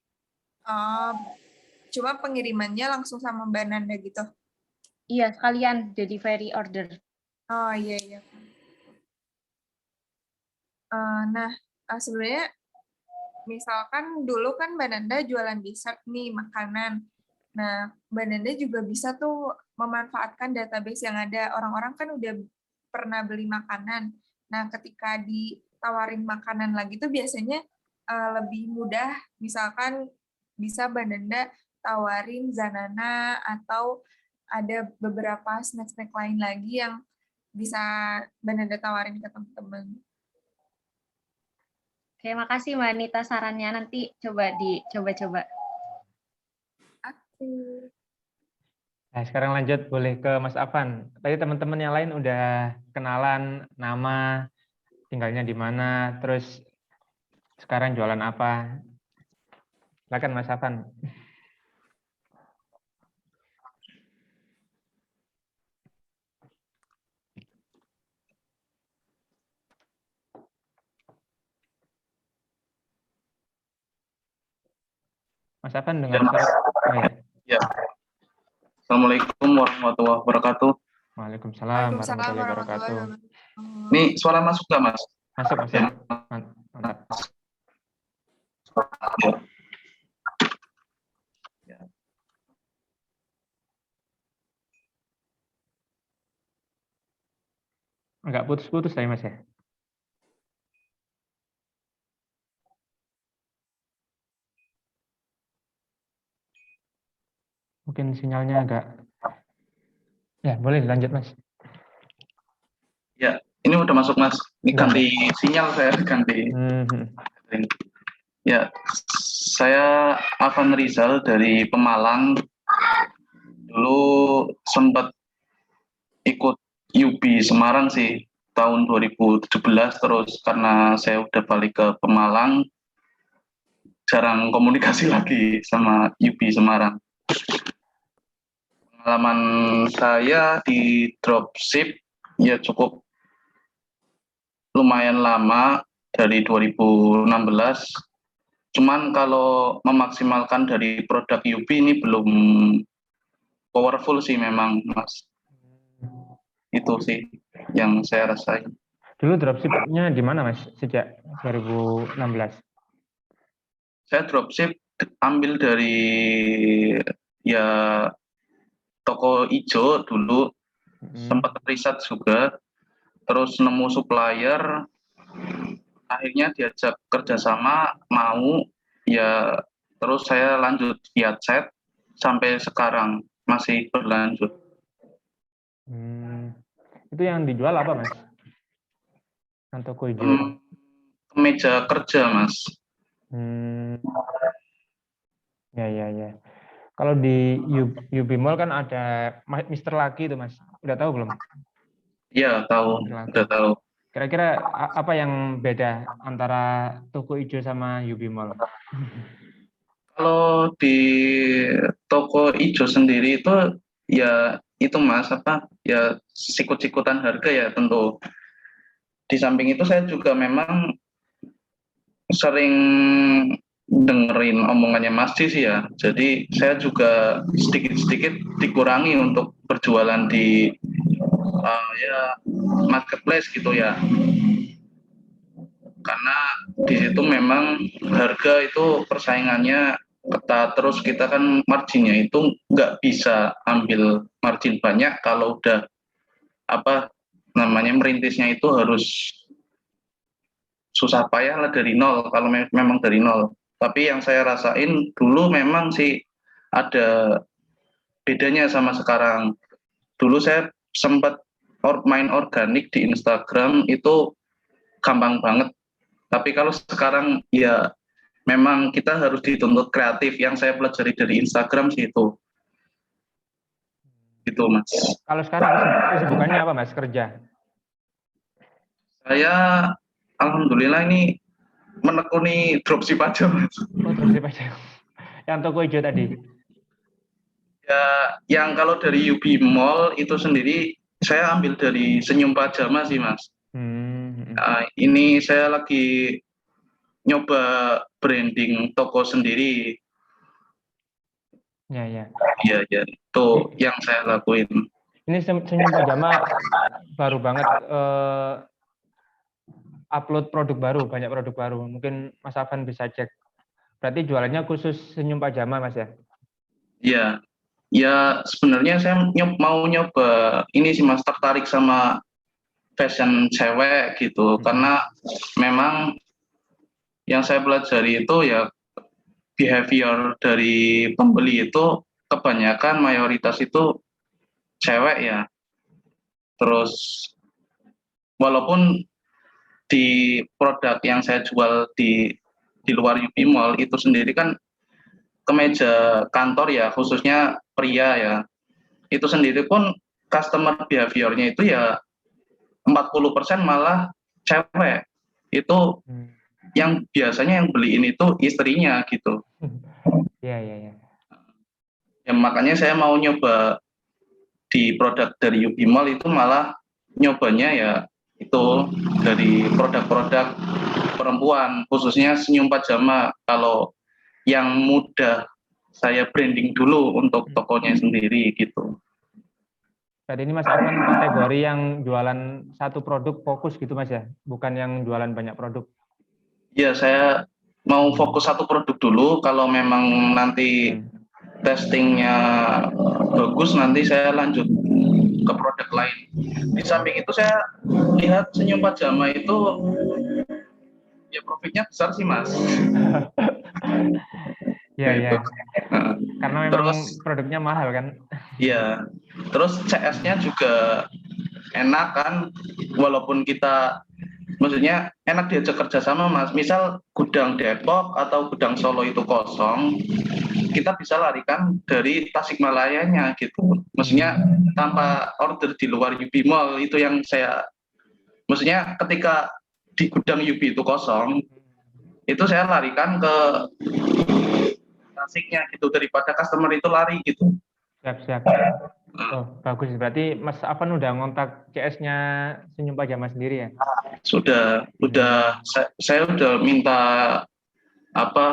Cuma pengirimannya langsung sama Mbak Nanda gitu? Iya, sekalian delivery order. Oh iya. Nah, sebenarnya misalkan dulu kan Mbak Nanda jualan dessert nih, makanan. Nah, Mbak Nanda juga bisa tuh memanfaatkan database yang ada. Orang-orang kan udah pernah beli makanan. Nah, ketika ditawarin makanan lagi tuh biasanya lebih mudah. Misalkan bisa Mbak Nanda tawarin Zanana atau ada beberapa snack-snack lain lagi yang bisa Mbak Nanda tawarin ke teman-teman. Oke, makasih Mbak Anita sarannya. Nanti coba dicoba-coba. Nah, sekarang lanjut boleh ke Mas Afan. Tadi teman-teman yang lain udah kenalan nama, tinggalnya di mana, terus sekarang jualan apa. Silakan Mas Afan. Mas Afan dengan suara. Ya. Assalamualaikum warahmatullahi wabarakatuh. Waalaikumsalam Waalaikumsalam warahmatullahi warahmatullahi wabarakatuh. wabarakatuh. Ini suara masuk nggak, Mas? Masuk. Ya. Mantap. Ya. Agak putus-putus tadi Mas ya. Mungkin sinyalnya agak. Ya, boleh lanjut Mas. Ya, ini udah masuk, Mas. Ini Udah, ganti sinyal saya, ganti. Ya, saya Afan Rizal dari Pemalang. Dulu sempat ikut UB Semarang sih tahun 2017, terus karena saya udah balik ke Pemalang, jarang komunikasi lagi sama UB Semarang. Pengalaman saya di dropship ya cukup lumayan lama, dari 2016. Cuman kalau memaksimalkan dari produk UB ini belum powerful sih memang, Mas. Itu sih yang saya rasain. Dulu dropship-nya di mana Mas sejak 2016? Saya dropship ambil dari ya toko ijo dulu, sempat riset juga, terus nemu supplier, akhirnya diajak kerjasama, mau, ya terus saya lanjut via chat sampai sekarang masih berlanjut. Itu yang dijual apa Mas? Yang toko hijau? Meja kerja Mas. Ya. Kalau di UB Mall kan ada Mr. Lucky itu Mas. Udah tahu belum? Iya, tahu. Udah tahu. Kira-kira apa yang beda antara toko hijau sama UB Mall? Kalau di toko hijau sendiri itu ya itu Mas, ya sikut-sikutan harga ya tentu. Di samping itu saya juga memang sering dengerin omongannya Mas Di sih ya. Jadi saya juga sedikit-sedikit dikurangi untuk berjualan di ya marketplace gitu ya. Karena di situ memang harga itu persaingannya ketat, terus kita kan marginnya itu nggak bisa ambil margin banyak kalau udah merintisnya itu harus susah payah lah dari nol kalau memang dari nol. Tapi yang saya rasain dulu memang sih ada bedanya sama sekarang. Dulu saya sempat main organik di Instagram itu gampang banget. Tapi kalau sekarang ya memang kita harus dituntut kreatif. Yang saya pelajari dari Instagram sih itu. Gitu Mas. Kalau sekarang kesibukannya apa Mas kerja? Saya alhamdulillah ini menekuni dropship aja Mas. Oh, dropship aja. Yang toko hijau tadi? Ya, yang kalau dari UB Mall itu sendiri saya ambil dari Senyum Pajama sih Mas. Ini saya lagi nyoba branding toko sendiri. Ya. Iya, itu yang saya lakuin. Ini Senyum Pajama baru banget upload produk baru, banyak produk baru. Mungkin Mas Afan bisa cek. Berarti jualannya khusus Senyum Pajama Mas ya? Iya. Ya sebenarnya saya mau nyoba ini sih Mas, tertarik sama fashion cewek gitu. Karena memang yang saya pelajari itu ya behavior dari pembeli itu kebanyakan mayoritas itu cewek ya. Terus walaupun di produk yang saya jual di luar UB Mall itu sendiri kan kemeja kantor ya, khususnya pria ya, itu sendiri pun customer behaviornya itu ya 40% malah cewek. Itu yang biasanya yang beliin itu istrinya gitu. Iya. Ya makanya saya mau nyoba di produk dari UB Mall itu malah nyobanya ya itu dari produk-produk perempuan, khususnya Senyum Pajama. Kalau yang mudah saya branding dulu untuk tokonya sendiri gitu. Berarti ini Mas Arman kategori yang jualan satu produk fokus gitu Mas ya, bukan yang jualan banyak produk. Iya, saya mau fokus satu produk dulu. Kalau memang nanti testingnya bagus, nanti saya lanjut ke produk lain. Di samping itu saya lihat Senyum Pajama itu ya profitnya besar sih Mas. Iya, iya. Gitu. Karena memang Terus produknya mahal kan. iya. Terus CS-nya juga enak kan, walaupun kita maksudnya enak diajak kerja sama Mas. Misal gudang Depok atau gudang Solo itu kosong, kita bisa larikan dari Tasikmalayanya gitu. Maksudnya tanpa order di luar UB Mall, itu yang saya, maksudnya ketika di gudang UB itu kosong, itu saya larikan ke Tasiknya gitu, daripada customer itu lari gitu. Siap. Oh, bagus. Berarti Mas Afan udah ngontak CS-nya Senyum Pajama sendiri ya? Sudah saya udah minta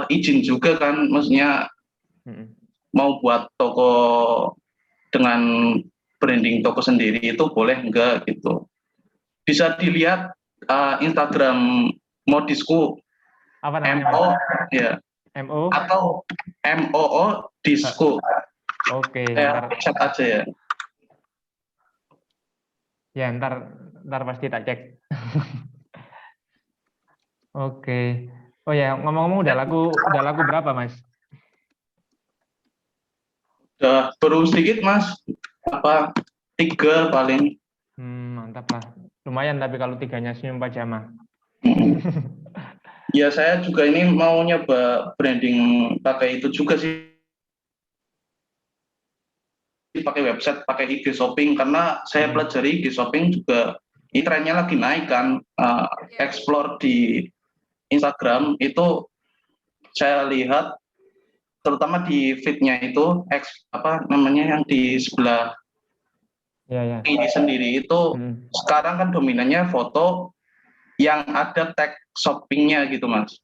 izin juga kan, maksudnya mau buat toko dengan branding toko sendiri itu boleh enggak gitu. Bisa dilihat Instagram modisku. Apa namanya? MO ya. MO atau MOO Disco. Oke, chat aja ya. Ya, ntar pasti tak cek. Oke. Oh ya, ngomong-ngomong udah laku berapa, Mas? Udah baru sedikit, Mas. 3 paling. Mantap lah. Lumayan tapi kalau 3-nya Senyum Pajama. Ya, saya juga ini mau nyoba branding pakai itu juga sih. Pakai website, pakai IG shopping, karena saya pelajari IG shopping juga ini trennya lagi naik kan. Explore di Instagram itu saya lihat terutama di feed-nya itu yang di sebelah ini sendiri itu sekarang kan dominannya foto yang ada tag shoppingnya gitu Mas.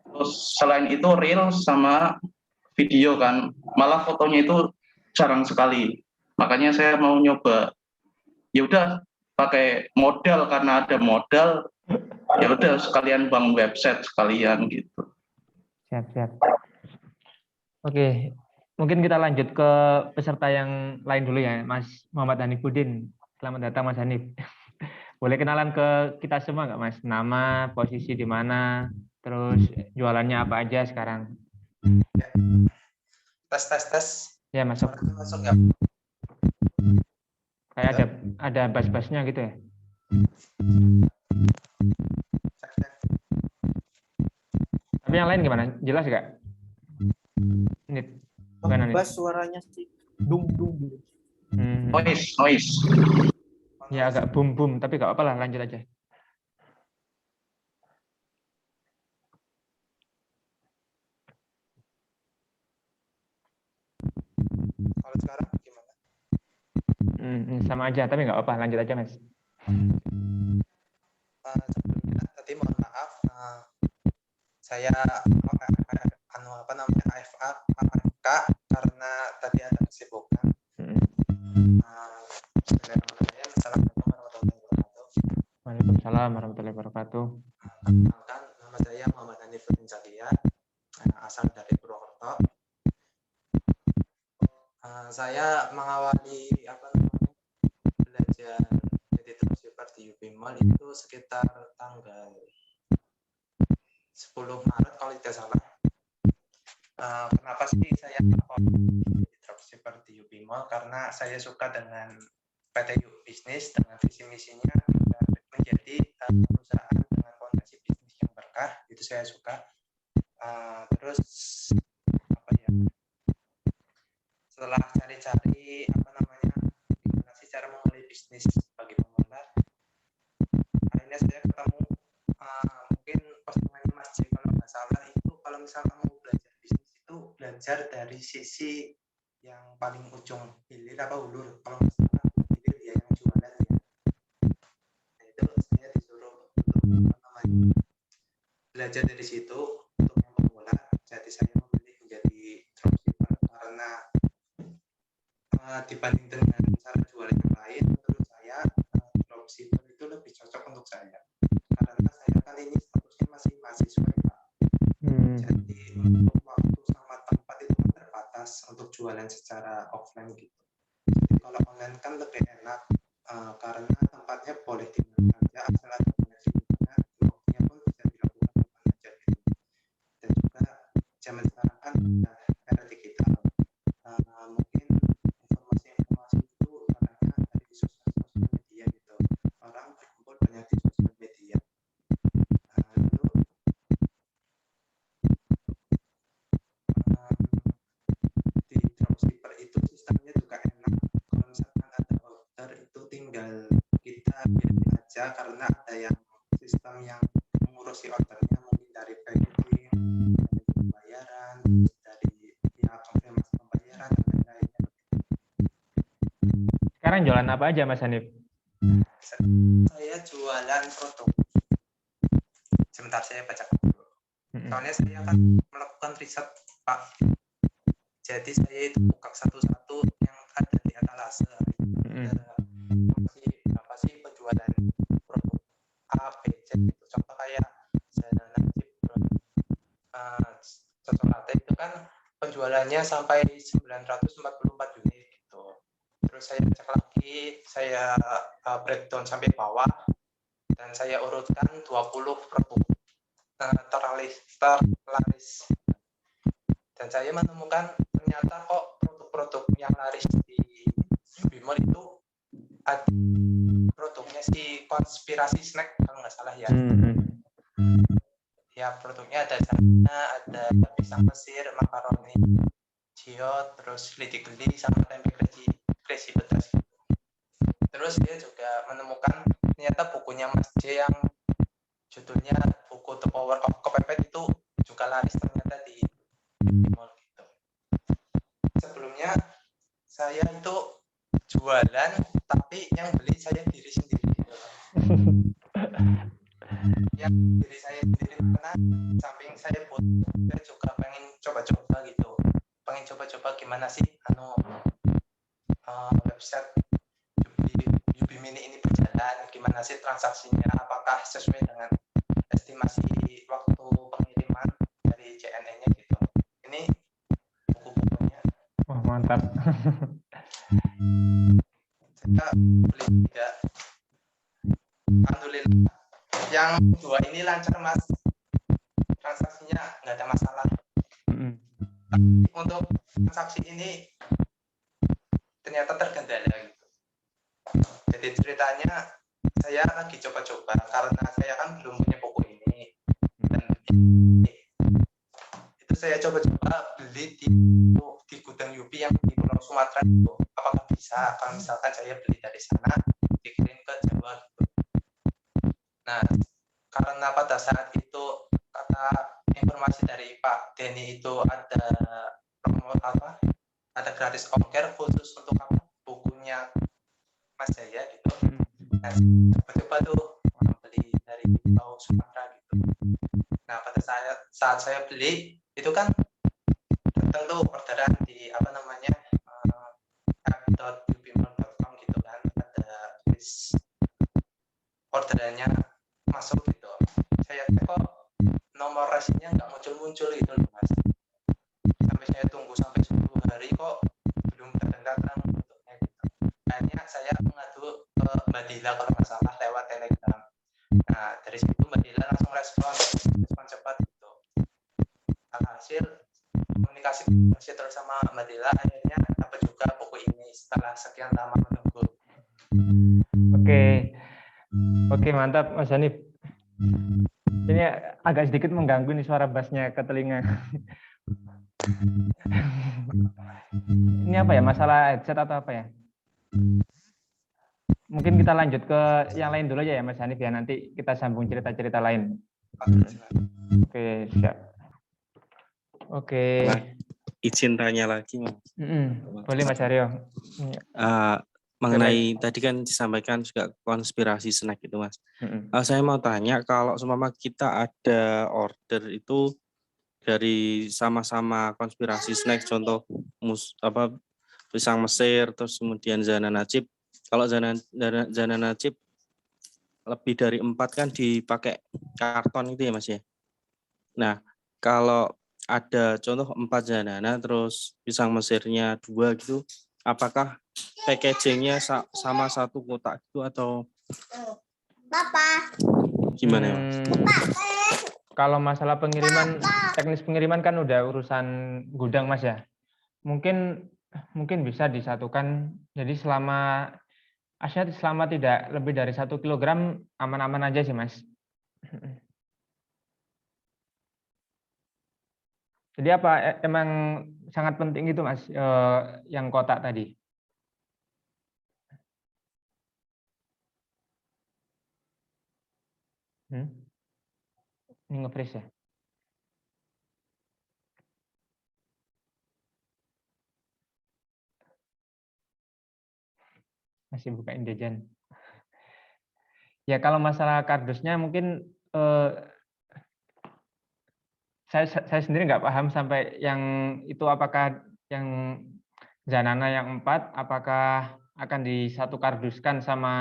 Terus selain itu reel sama video kan, malah fotonya itu jarang sekali. Makanya saya mau nyoba, ya udah pakai modal, karena ada modal, ya udah sekalian bangun website sekalian gitu. Siap. Oke, mungkin kita lanjut ke peserta yang lain dulu ya, Mas Muhammad Hanifuddin. Selamat datang Mas Hanif. Boleh kenalan ke kita semua nggak Mas? Nama, posisi di mana, terus jualannya apa aja sekarang? Tes. Ya, masuk ya. Kayak ada bass-bassnya gitu ya? Tapi yang lain gimana? Jelas nggak? Ini bukan bass suaranya sih dung gitu. Noise. Ya agak boom, tapi nggak apa-apa lah, lanjut aja. Kalau sekarang gimana? Sama aja, tapi nggak apa-apa, lanjut aja Mas. Sebelumnya tadi mohon maaf, saya AFK karena tadi ada kesibukan. Waalaikumsalam warahmatullahi wabarakatuh. Perkenalkan, nama saya Muhammad Hanifuddin Zakia, asal dari Purwokerto. Saya mengawali belajar jadi dropshipper di UB Mall itu sekitar tanggal 10 Maret kalau tidak salah. Kenapa sih saya jadi dropshipper di UB Mall? Karena saya suka dengan PT UB Business, dengan visi misinya menjadi perusahaan dengan fondasi bisnis yang berkah. Itu saya suka. Terus setelah cari-cari gimana sih cara memulai bisnis bagi pemula, akhirnya saya ketemu mungkin postingannya Mas J kalau nggak salah, itu kalau misalnya mau belajar bisnis itu belajar dari sisi yang paling ujung, hilir apa ulur, kalau nggak salah hilir ya yang jualan ya. Nah, itu saya disuruh untuk belajar dari situ untuk yang pemula. Jadi saya memilih menjadi dropshipper karena dibanding dengan jualan secara offline gitu. Jadi kalau online kan lebih enak karena tempatnya boleh di mana saja, asal ada internet di mana, lognya pun bisa dilakukan kapan aja gitu. Dan juga zaman sekarang kan udah era digital. Mungkin informasi-informasi itu banyaknya ada di sosial media gitu. Orang berkumpul banyak di sosial media. Lalu di dropshipper itu sistemnya juga enak. Kalau misalkan ada order itu tinggal kita pilih aja, karena ada yang sistem yang mengurusi ordernya, mungkin dari packing, dari pembayaran, dari pihak konfirmasi pembayaran dan lain-lainnya. Sekarang jualan apa aja Mas Hanif? Saya jualan produk. Sebentar saya bacakan dulu. Soalnya saya akan melakukan riset, Pak. Jadi saya itu buka satu-satu yang ada di etalase. Apa sih penjualan produk A, B, C gitu. Contoh kayak Zananajib, Cocolatte itu kan penjualannya sampai 944 unit gitu. Terus saya cek lagi, saya breakdown sampai bawah, dan saya urutkan 20 produk terlaris. Dan saya menemukan ternyata kok produk-produk yang laris di Ubimall itu ada produknya si Konspirasi Snack kalau nggak salah ya. Ya produknya ada sana, ada pisang Mesir, makaroni, ciot, terus lidi-geli sama tempe crazy pedas. Terus dia juga menemukan ternyata bukunya Mas J yang judulnya buku The Power of Kepepet itu juga laris ternyata di mall gitu. Sebelumnya saya itu jualan tapi yang beli saya diri sendiri gitu. Yang diri saya sendiri karena samping saya juga pengen coba-coba gitu. Pengen coba-coba gimana sih website Yubi Mini ini berjalan, gimana sih transaksinya, apakah sesuai dengan estimasi waktu pengiriman dari JNE-nya gitu. Ini buku-bukunya. Wah, mantap. Saya beli tidak. Alhamdulillah. Yang dua ini lancar Mas. Transaksinya nggak ada masalah. Untuk transaksi ini ternyata terkendala gitu. Jadi ceritanya saya lagi coba-coba karena saya kan belum punya buku ini, dan itu saya coba-coba beli di gudang Yubi yang di Pulau Sumatera itu. Apakah bisa kalau misalkan saya beli dari sana dikirim ke Jawa gitu. Nah, karena pada saat itu kata informasi dari Pak Denny itu ada promo ada gratis ongkir khusus untuk bukunya Mas Jaya gitu. Nah, coba tuh beli dari Pulau Sumatera gitu. Nah, pada saat saya beli itu kan datang tuh orderan di app.ubimall.com gitu kan, ada list orderannya masuk gitu. Saya cek kok nomor resinya nggak muncul-muncul gitu loh Mas. Sampai saya tunggu sampai 10 hari kok belum datang bentuknya gitu. Akhirnya saya mengadu ke Mbak Dila kalau nggak salah lewat Telegram. Nah dari situ Mbak Dila langsung respon cepat gitu. Alhasil komunikasi terus sama Mbak Dila, akhirnya dapat juga buku ini setelah sekian lama menunggu. Oke, mantap Mas Hanif. Ini agak sedikit mengganggu nih suara bassnya ke telinga. Ini apa ya, masalah headset atau apa ya? Mungkin kita lanjut ke yang lain dulu aja ya Mas Hanif ya, nanti kita sambung cerita-cerita lain. Oke, siap. Oke. Izin tanya lagi Mas. Boleh Mas Aryo. Mengenai tadi kan disampaikan juga konspirasi snack itu Mas. Saya mau tanya, kalau seumpama kita ada order itu dari sama-sama konspirasi snack, contoh pisang Mesir, terus kemudian Zananajib. Kalau Zananajib lebih dari 4 kan dipakai karton itu ya Mas ya. Nah, kalau ada contoh 4 banana terus pisang mesirnya 2 gitu, apakah packagingnya sama satu kotak itu atau gimana ya Mas? Kalau masalah pengiriman, teknis pengiriman kan udah urusan gudang Mas ya. Mungkin bisa disatukan. Jadi selama tidak lebih dari 1 kilogram aman-aman aja sih Mas. Jadi apa emang sangat penting itu Mas yang kotak tadi? Ini nge-freeze ya? Masih bukain jajan. Ya kalau masalah kardusnya mungkin saya sendiri nggak paham sampai yang itu apakah yang Zanana yang 4 apakah akan disatu karduskan sama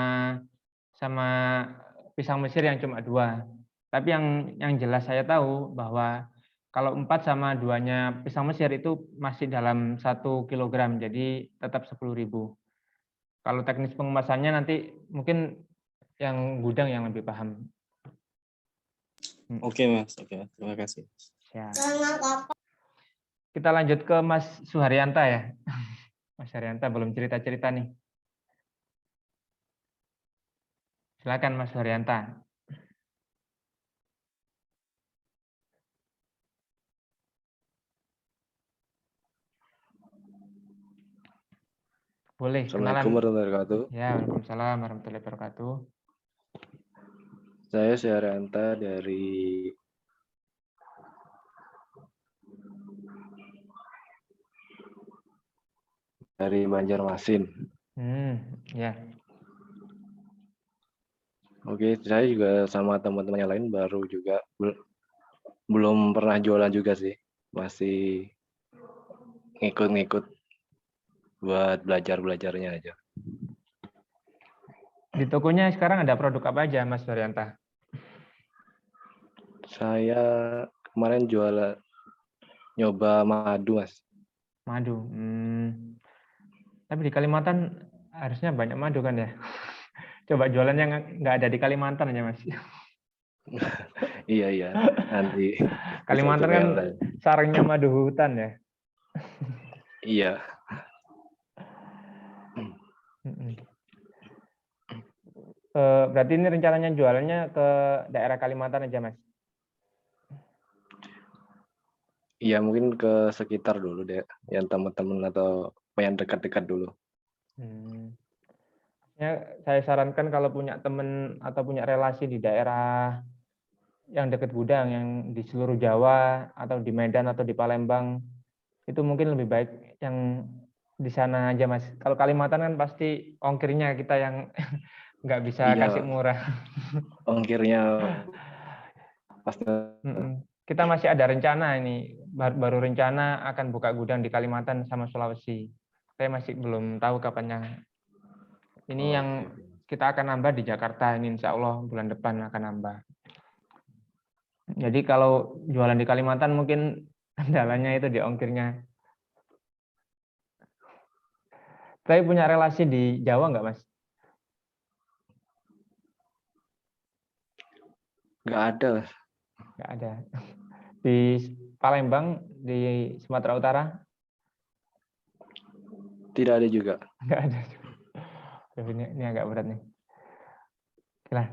pisang Mesir yang cuma 2. Tapi yang jelas saya tahu bahwa kalau 4 sama 2-nya pisang Mesir itu masih dalam 1 kilogram, jadi tetap 10.000. Kalau teknis pengemasannya nanti mungkin yang gudang yang lebih paham. Oke Mas, oke, terima kasih. Ya. Kita lanjut ke Mas Suharyanta ya. Mas Suharyanta belum cerita-cerita nih. Silakan Mas Suharyanta. Boleh, Assalamualaikum warahmatullahi wabarakatuh. Ya, waalaikumsalam warahmatullahi wabarakatuh. Saya Suharyanta dari Banjarmasin. Ya. Oke, saya juga sama teman-teman yang lain baru juga belum pernah jualan juga sih. Masih ngikut-ngikut buat belajarnya aja. Di tokonya sekarang ada produk apa aja Mas Suharyanta? Saya kemarin nyoba madu Mas. Madu. Tapi di Kalimantan harusnya banyak madu kan ya? Coba jualan yang nggak ada di Kalimantan aja Mas. Iya, nanti. Kalimantan kan sarangnya madu hutan ya. Iya. Berarti ini rencananya jualannya ke daerah Kalimantan aja Mas? Iya, mungkin ke sekitar dulu deh, yang teman-teman atau yang dekat-dekat dulu. Ya, saya sarankan kalau punya teman atau punya relasi di daerah yang dekat gudang, yang di seluruh Jawa atau di Medan atau di Palembang, itu mungkin lebih baik yang di sana aja Mas. Kalau Kalimantan kan pasti ongkirnya kita yang nggak bisa kasih murah. Ongkirnya pasti. Kita masih ada rencana ini, baru rencana akan buka gudang di Kalimantan sama Sulawesi. Saya masih belum tahu kapannya. Ini yang kita akan nambah di Jakarta, ini insya Allah bulan depan akan nambah. Jadi kalau jualan di Kalimantan mungkin kendalanya itu di ongkirnya. Tapi punya relasi di Jawa nggak Mas? Nggak ada. Nggak ada. Di Palembang, di Sumatera Utara? Tidak ada juga. Nggak ada. Ini agak berat nih. Oke.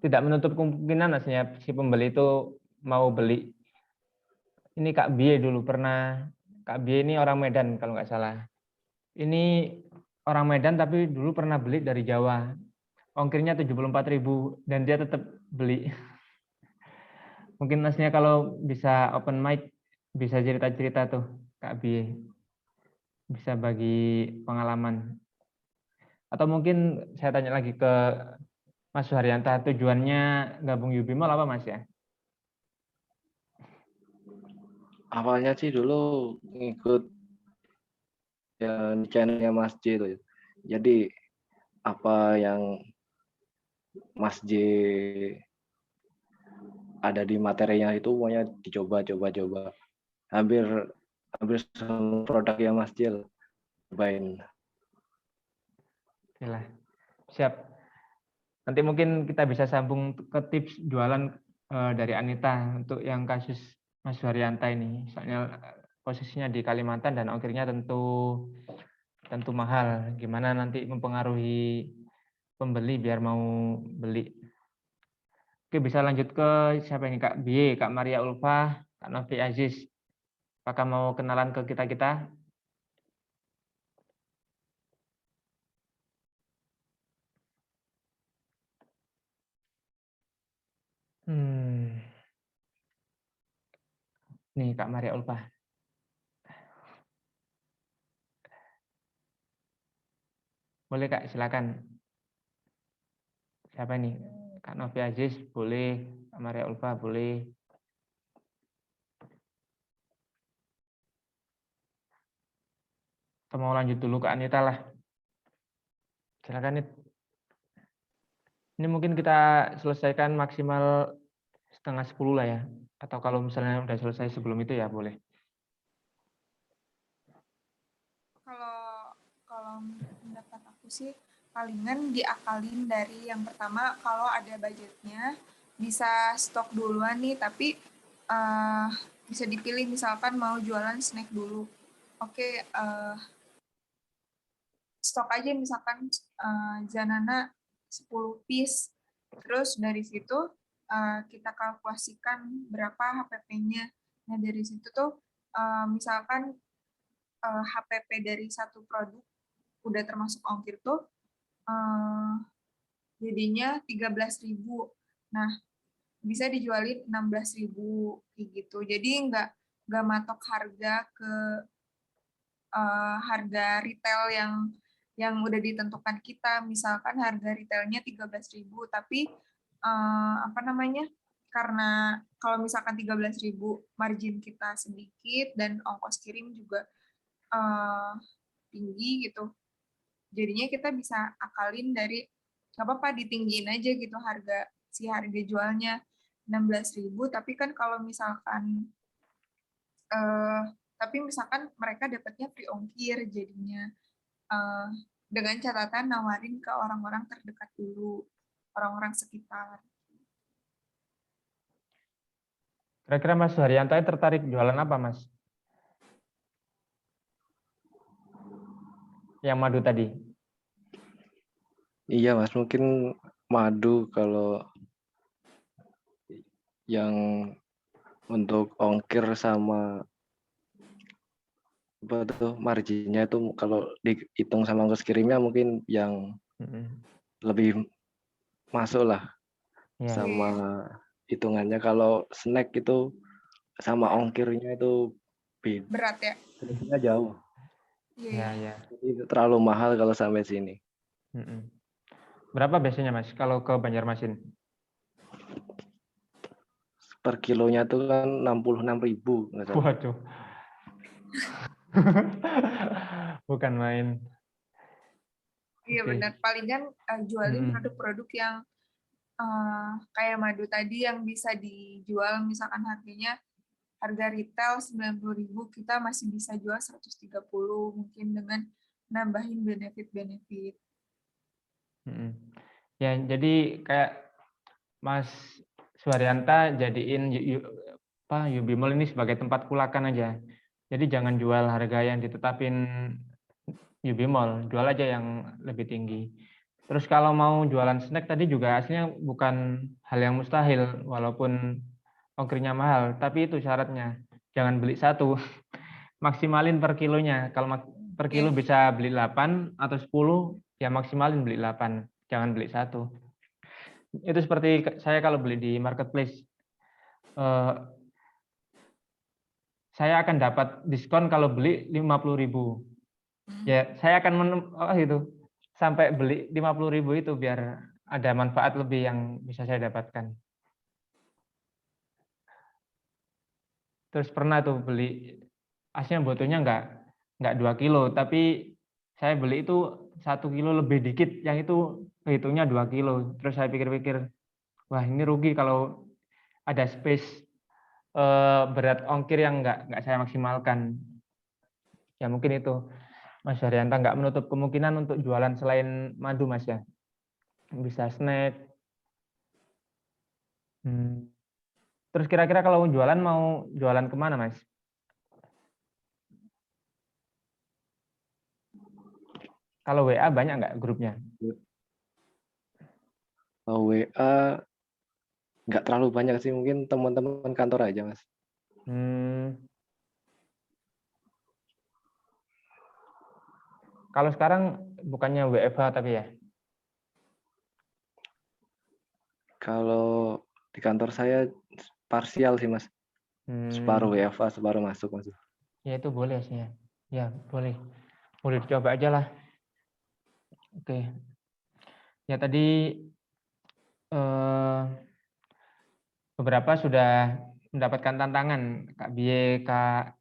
Tidak menutup kemungkinan maksudnya si pembeli itu mau beli. Ini Kak Bie dulu pernah. Kak Bie ini orang Medan kalau nggak salah. Ini orang Medan tapi dulu pernah beli dari Jawa. Ongkirnya 74.000 dan dia tetap beli. Mungkin maksudnya kalau bisa open mic bisa cerita-cerita tuh Kak Bie. Bisa bagi pengalaman. Atau mungkin saya tanya lagi ke Mas Suharyanta, tujuannya gabung Yubimol apa Mas ya? Awalnya sih dulu ngikut yang channelnya Mas J itu. Jadi apa yang Mas J ada di materinya itu semuanya dicoba. Hampir semua produk yang Mas Jil cobain. Oke lah, siap. Nanti mungkin kita bisa sambung ke tips jualan dari Anita untuk yang kasus Mas Suharyanta ini. Soalnya posisinya di Kalimantan dan ongkirnya tentu mahal. Gimana nanti mempengaruhi pembeli biar mau beli. Oke, bisa lanjut ke siapa ini? Kak Bie, Kak Maria Ulfa, Kak Novi Aziz. Apakah mau kenalan ke kita-kita? Nih Kak Maria Ulfa. Boleh Kak, silakan. Siapa ini? Kak Novi Aziz, boleh. Kak Maria Ulfa, boleh. Atau mau lanjut dulu ke Anita lah. Silakan, Nit. Ini mungkin kita selesaikan maksimal 9:30 lah ya. Atau kalau misalnya udah selesai sebelum itu ya boleh. Kalau pendapat aku sih palingan diakalin dari yang pertama, kalau ada budgetnya bisa stok duluan nih, tapi bisa dipilih misalkan mau jualan snack dulu. Oke, stok aja misalkan Zanana 10 piece, terus dari situ kita kalkulasikan berapa HPP-nya. Nah dari situ tuh misalkan HPP dari satu produk udah termasuk ongkir tuh jadinya 13.000. Nah bisa dijualin 16.000 kayak gitu. Jadi nggak matok harga ke harga retail yang udah ditentukan kita. Misalkan harga retailnya 13.000, tapi karena kalau misalkan 13.000 margin kita sedikit dan ongkos kirim juga tinggi gitu, jadinya kita bisa akalin dari nggak apa-apa ditinggiin aja gitu harga jualnya 16.000, tapi kan kalau misalkan mereka dapatnya free ongkir, jadinya dengan catatan nawarin ke orang-orang terdekat dulu, orang-orang sekitar. Kira-kira Mas Suharyanto tertarik jualan apa, Mas? Yang madu tadi. Iya Mas, mungkin madu kalau yang untuk ongkir sama apa tuh marginnya itu kalau dihitung sama ongkos kirimnya mungkin yang lebih masuk lah sama hitungannya. Kalau snack itu sama ongkirnya itu berat ya? Selisihnya jauh. Iya. Jadi terlalu mahal kalau sampai sini. Berapa biasanya Mas kalau ke Banjarmasin? Per kilonya tuh kan 66.000. Waduh. Bukan main. Iya benar, palingan jualin produk-produk yang kayak madu tadi yang bisa dijual misalkan harga retail 90.000, kita masih bisa jual 130 mungkin dengan nambahin benefit-benefit. Ya, jadi kayak Mas Suharyanta jadiin UB Mall ini sebagai tempat kulakan aja. Jadi jangan jual harga yang ditetapin UB Mall, jual aja yang lebih tinggi. Terus kalau mau jualan snack tadi juga aslinya bukan hal yang mustahil, walaupun ongkirnya mahal, tapi itu syaratnya. Jangan beli satu, maksimalin per kilonya. Kalau per kilo bisa beli 8 atau 10, ya maksimalin beli 8, jangan beli satu. Itu seperti saya kalau beli di marketplace. Saya akan dapat diskon kalau beli 50.000. Ya, saya akan sampai beli 50.000 itu biar ada manfaat lebih yang bisa saya dapatkan. Terus pernah tuh beli, aslinya botolnya nggak 2 kilo, tapi saya beli itu 1 kilo lebih dikit, yang itu hitungnya 2 kilo. Terus saya pikir-pikir, wah ini rugi kalau ada space berat ongkir yang nggak saya maksimalkan. Ya mungkin itu, Mas Haryanto, nggak menutup kemungkinan untuk jualan selain madu, Mas ya. Bisa snack. Terus kira-kira kalau jualan mau jualan kemana, Mas? Kalau WA banyak nggak grupnya? Kalau WA nggak terlalu banyak sih, mungkin teman-teman kantor aja, Mas. Kalau sekarang bukannya WFH tapi ya? Kalau di kantor saya parsial sih, Mas. Separuh WFH, separuh masuk, Mas. Ya itu boleh sih ya. Ya boleh. Boleh dicoba aja lah. Oke. Ya tadi beberapa sudah mendapatkan tantangan, Kak Bie, Kak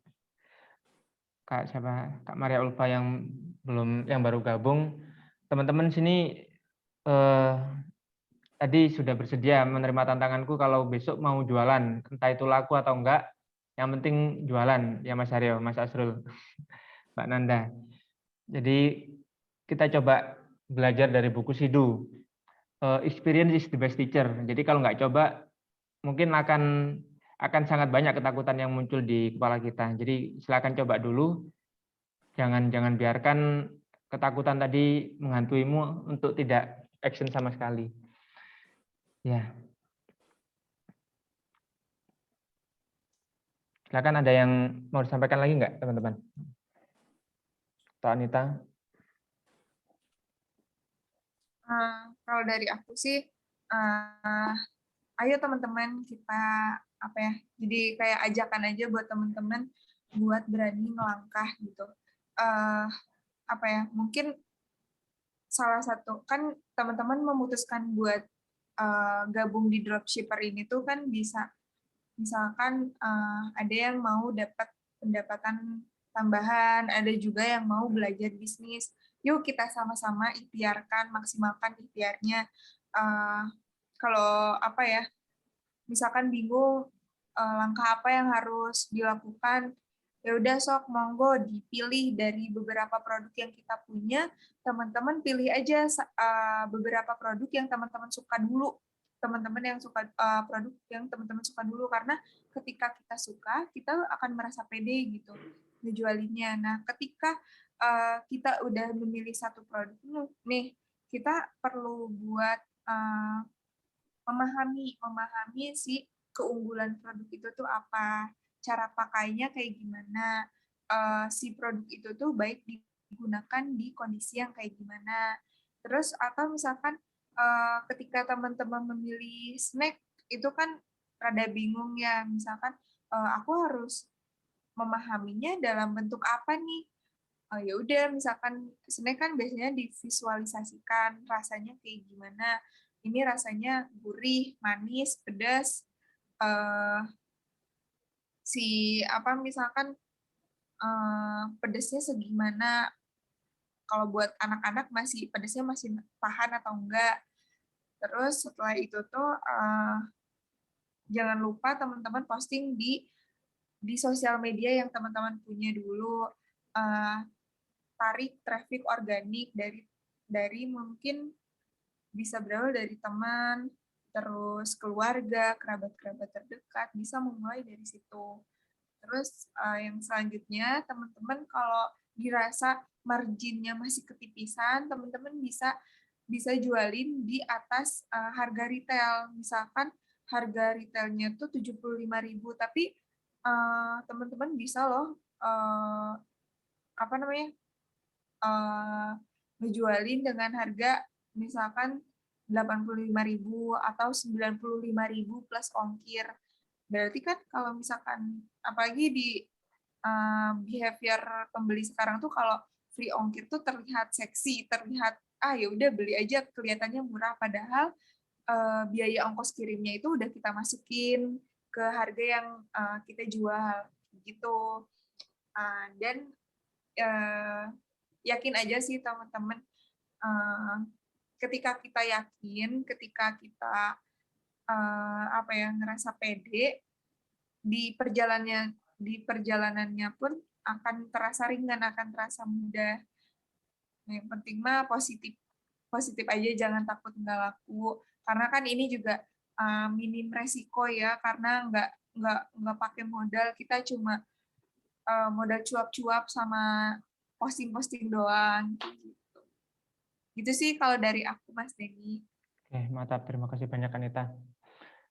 siapa, Kak Maria Ulfa yang baru gabung. Teman-teman sini tadi sudah bersedia menerima tantanganku kalau besok mau jualan, entah itu laku atau enggak, yang penting jualan ya Mas Haryo, Mas Asrul, Mbak Nanda. Jadi kita coba belajar dari buku Sidu. Experience is the best teacher. Jadi kalau nggak coba, mungkin akan sangat banyak ketakutan yang muncul di kepala kita. Jadi silakan coba dulu. Jangan biarkan ketakutan tadi menghantuimu untuk tidak action sama sekali. Ya. Silakan, ada yang mau disampaikan lagi nggak, teman-teman? Atau Anita? Kalau dari aku sih, ayo teman-teman kita jadi kayak ajakan aja buat teman-teman buat berani melangkah gitu. Mungkin salah satu kan teman-teman memutuskan buat gabung di dropshipper ini tuh kan bisa, misalkan ada yang mau dapat pendapatan tambahan, ada juga yang mau belajar bisnis. Yuk kita sama-sama ikhtiarkan, maksimalkan ikhtiarnya. Kalau misalkan bingung langkah apa yang harus dilakukan, ya udah sok monggo dipilih dari beberapa produk yang kita punya, teman-teman pilih aja beberapa produk yang teman-teman suka dulu. Teman-teman yang suka produk yang teman-teman suka dulu, karena ketika kita suka, kita akan merasa pede gitu ngejualinnya. Nah, ketika kita udah memilih satu produk nih, kita perlu buat memahami si keunggulan produk itu tuh apa, cara pakainya kayak gimana, si produk itu tuh baik digunakan di kondisi yang kayak gimana. Terus atau misalkan ketika teman-teman memilih snack itu kan rada bingung ya, misalkan aku harus memahaminya dalam bentuk apa nih. Ya udah, misalkan snack kan biasanya divisualisasikan rasanya kayak gimana. Ini rasanya gurih, manis, pedas. Misalkan pedasnya segimana. Kalau buat anak-anak pedasnya masih tahan atau enggak. Terus setelah itu tuh jangan lupa teman-teman posting di sosial media yang teman-teman punya dulu. Tarik traffic organik dari mungkin bisa berawal dari teman, terus keluarga, kerabat-kerabat terdekat, bisa memulai dari situ. Terus yang selanjutnya, teman-teman kalau dirasa marginnya masih ketipisan, teman-teman bisa jualin di atas harga retail. Misalkan harga retailnya tuh 75.000, tapi teman-teman bisa loh ngejualin dengan harga misalkan 85.000 atau 95.000 plus ongkir. Berarti kan kalau misalkan apalagi di behavior pembeli sekarang tuh, kalau free ongkir tuh terlihat seksi, terlihat ya udah beli aja, kelihatannya murah, padahal biaya ongkos kirimnya itu udah kita masukin ke harga yang kita jual gitu. Dan yakin aja sih teman-teman, ketika kita yakin, ketika kita ngerasa pede di perjalanannya pun akan terasa ringan, akan terasa mudah. Yang penting mah positif aja, jangan takut nggak laku, karena kan ini juga minim resiko ya, karena nggak pakai modal, kita cuma modal cuap-cuap sama posting-posting doang gitu sih kalau dari aku, Mas Denny. Oke, mantap, terima kasih banyak Anita.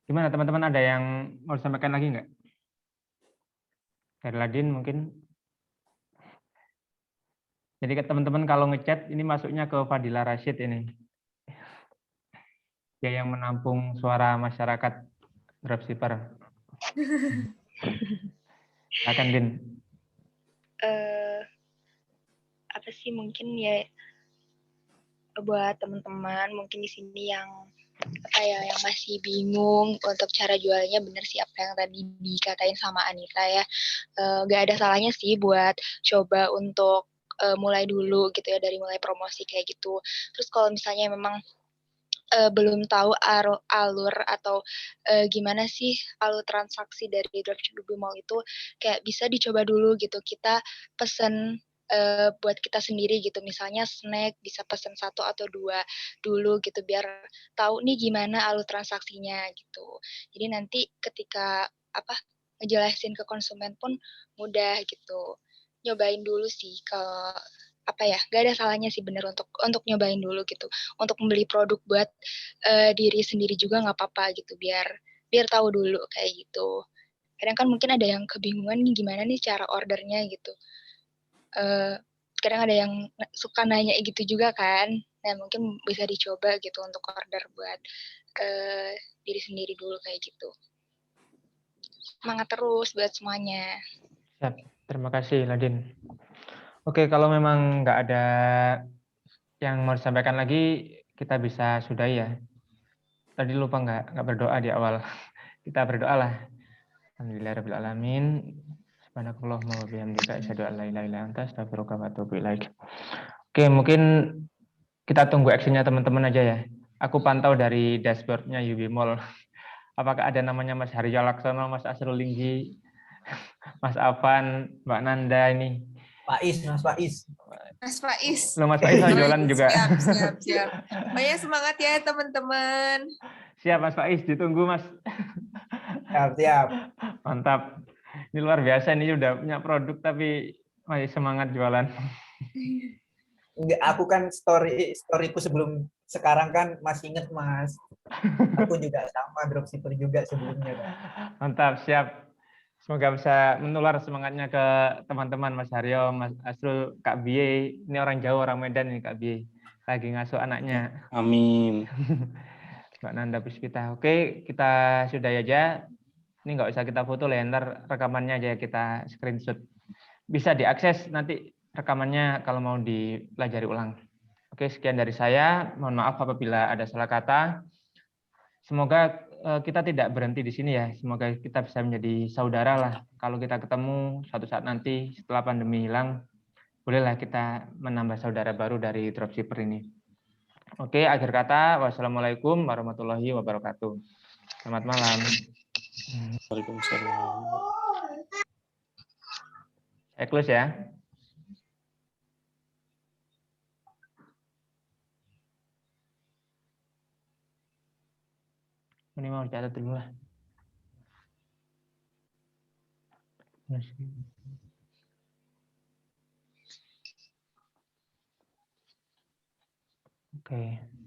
Gimana teman-teman, ada yang mau disampaikan lagi nggak? Dari Ladin mungkin. Jadi teman-teman kalau ngechat ini masuknya ke Fadila Rashid ini. Dia yang menampung suara masyarakat dropshipper. Silakan Din. Apa sih, mungkin ya buat teman-teman mungkin di sini yang yang masih bingung untuk cara jualnya, bener sih apa yang tadi dikatain sama Anita ya. Gak ada salahnya sih buat coba untuk mulai dulu gitu ya, dari mulai promosi kayak gitu. Terus kalau misalnya memang belum tahu alur atau gimana sih alur transaksi dari dropship mall itu, kayak bisa dicoba dulu gitu. Kita pesen buat kita sendiri gitu, misalnya snack bisa pesen 1 atau 2 dulu gitu, biar tahu nih gimana alur transaksinya gitu. Jadi nanti ketika ngejelasin ke konsumen pun mudah gitu. Nyobain dulu sih, ke gak ada salahnya sih bener untuk nyobain dulu gitu, untuk membeli produk buat diri sendiri juga nggak apa-apa gitu, biar tahu dulu kayak gitu. Kadang kan mungkin ada yang kebingungan nih gimana nih cara ordernya gitu. Kadang ada yang suka nanya gitu juga kan. Nah mungkin bisa dicoba gitu untuk order buat diri sendiri dulu kayak gitu. Semangat terus buat semuanya. Siap, terima kasih Ladin. Oke, kalau memang nggak ada yang mau disampaikan lagi, kita bisa sudahi ya. Tadi lupa nggak berdoa di awal. Kita berdoa lah. Alhamdulillahirabbil alamin. Subhanakallahumma wa bihamdika asyhadu an la ilaha illa anta astaghfiruka wa atubu ilaik. Oke, mungkin kita tunggu actionnya teman-teman aja ya. Aku pantau dari dashboardnya UB Mall. Apakah ada namanya Mas Haryo Laksono, Mas Asrul Linggi, Mas Afan, Mbak Nanda ini. Mas Faiz. Mas Faiz. Loh, Mas Faiz jualan juga. Siap. Banyak semangat ya teman-teman. Siap Mas Faiz, ditunggu Mas. Siap. Mantap. Ini luar biasa, ini udah punya produk tapi masih semangat jualan. Enggak, aku kan storyku sebelum sekarang kan masih inget Mas. Aku juga sama dropshipper juga sebelumnya kan. Mantap, siap. Semoga bisa menular semangatnya ke teman-teman, Mas Haryo, Mas Asrul, Kak Bie. Ini orang Jawa, orang Medan ini Kak Bie. Lagi ngasuh anaknya. Amin. Mbak Nanda Puspita. Oke, kita sudah aja. Ini nggak usah kita foto lah, ntar rekamannya aja kita screenshot. Bisa diakses nanti rekamannya kalau mau dipelajari ulang. Oke, sekian dari saya. Mohon maaf apabila ada salah kata. Semoga kita tidak berhenti di sini ya. Semoga kita bisa menjadi saudara lah. Kalau kita ketemu suatu saat nanti setelah pandemi hilang, bolehlah kita menambah saudara baru dari dropshipper ini. Oke, akhir kata, wassalamualaikum warahmatullahi wabarakatuh. Selamat malam. Waalaikumsalam. Saya close ya. Ini mau catat dulu lah. Oke.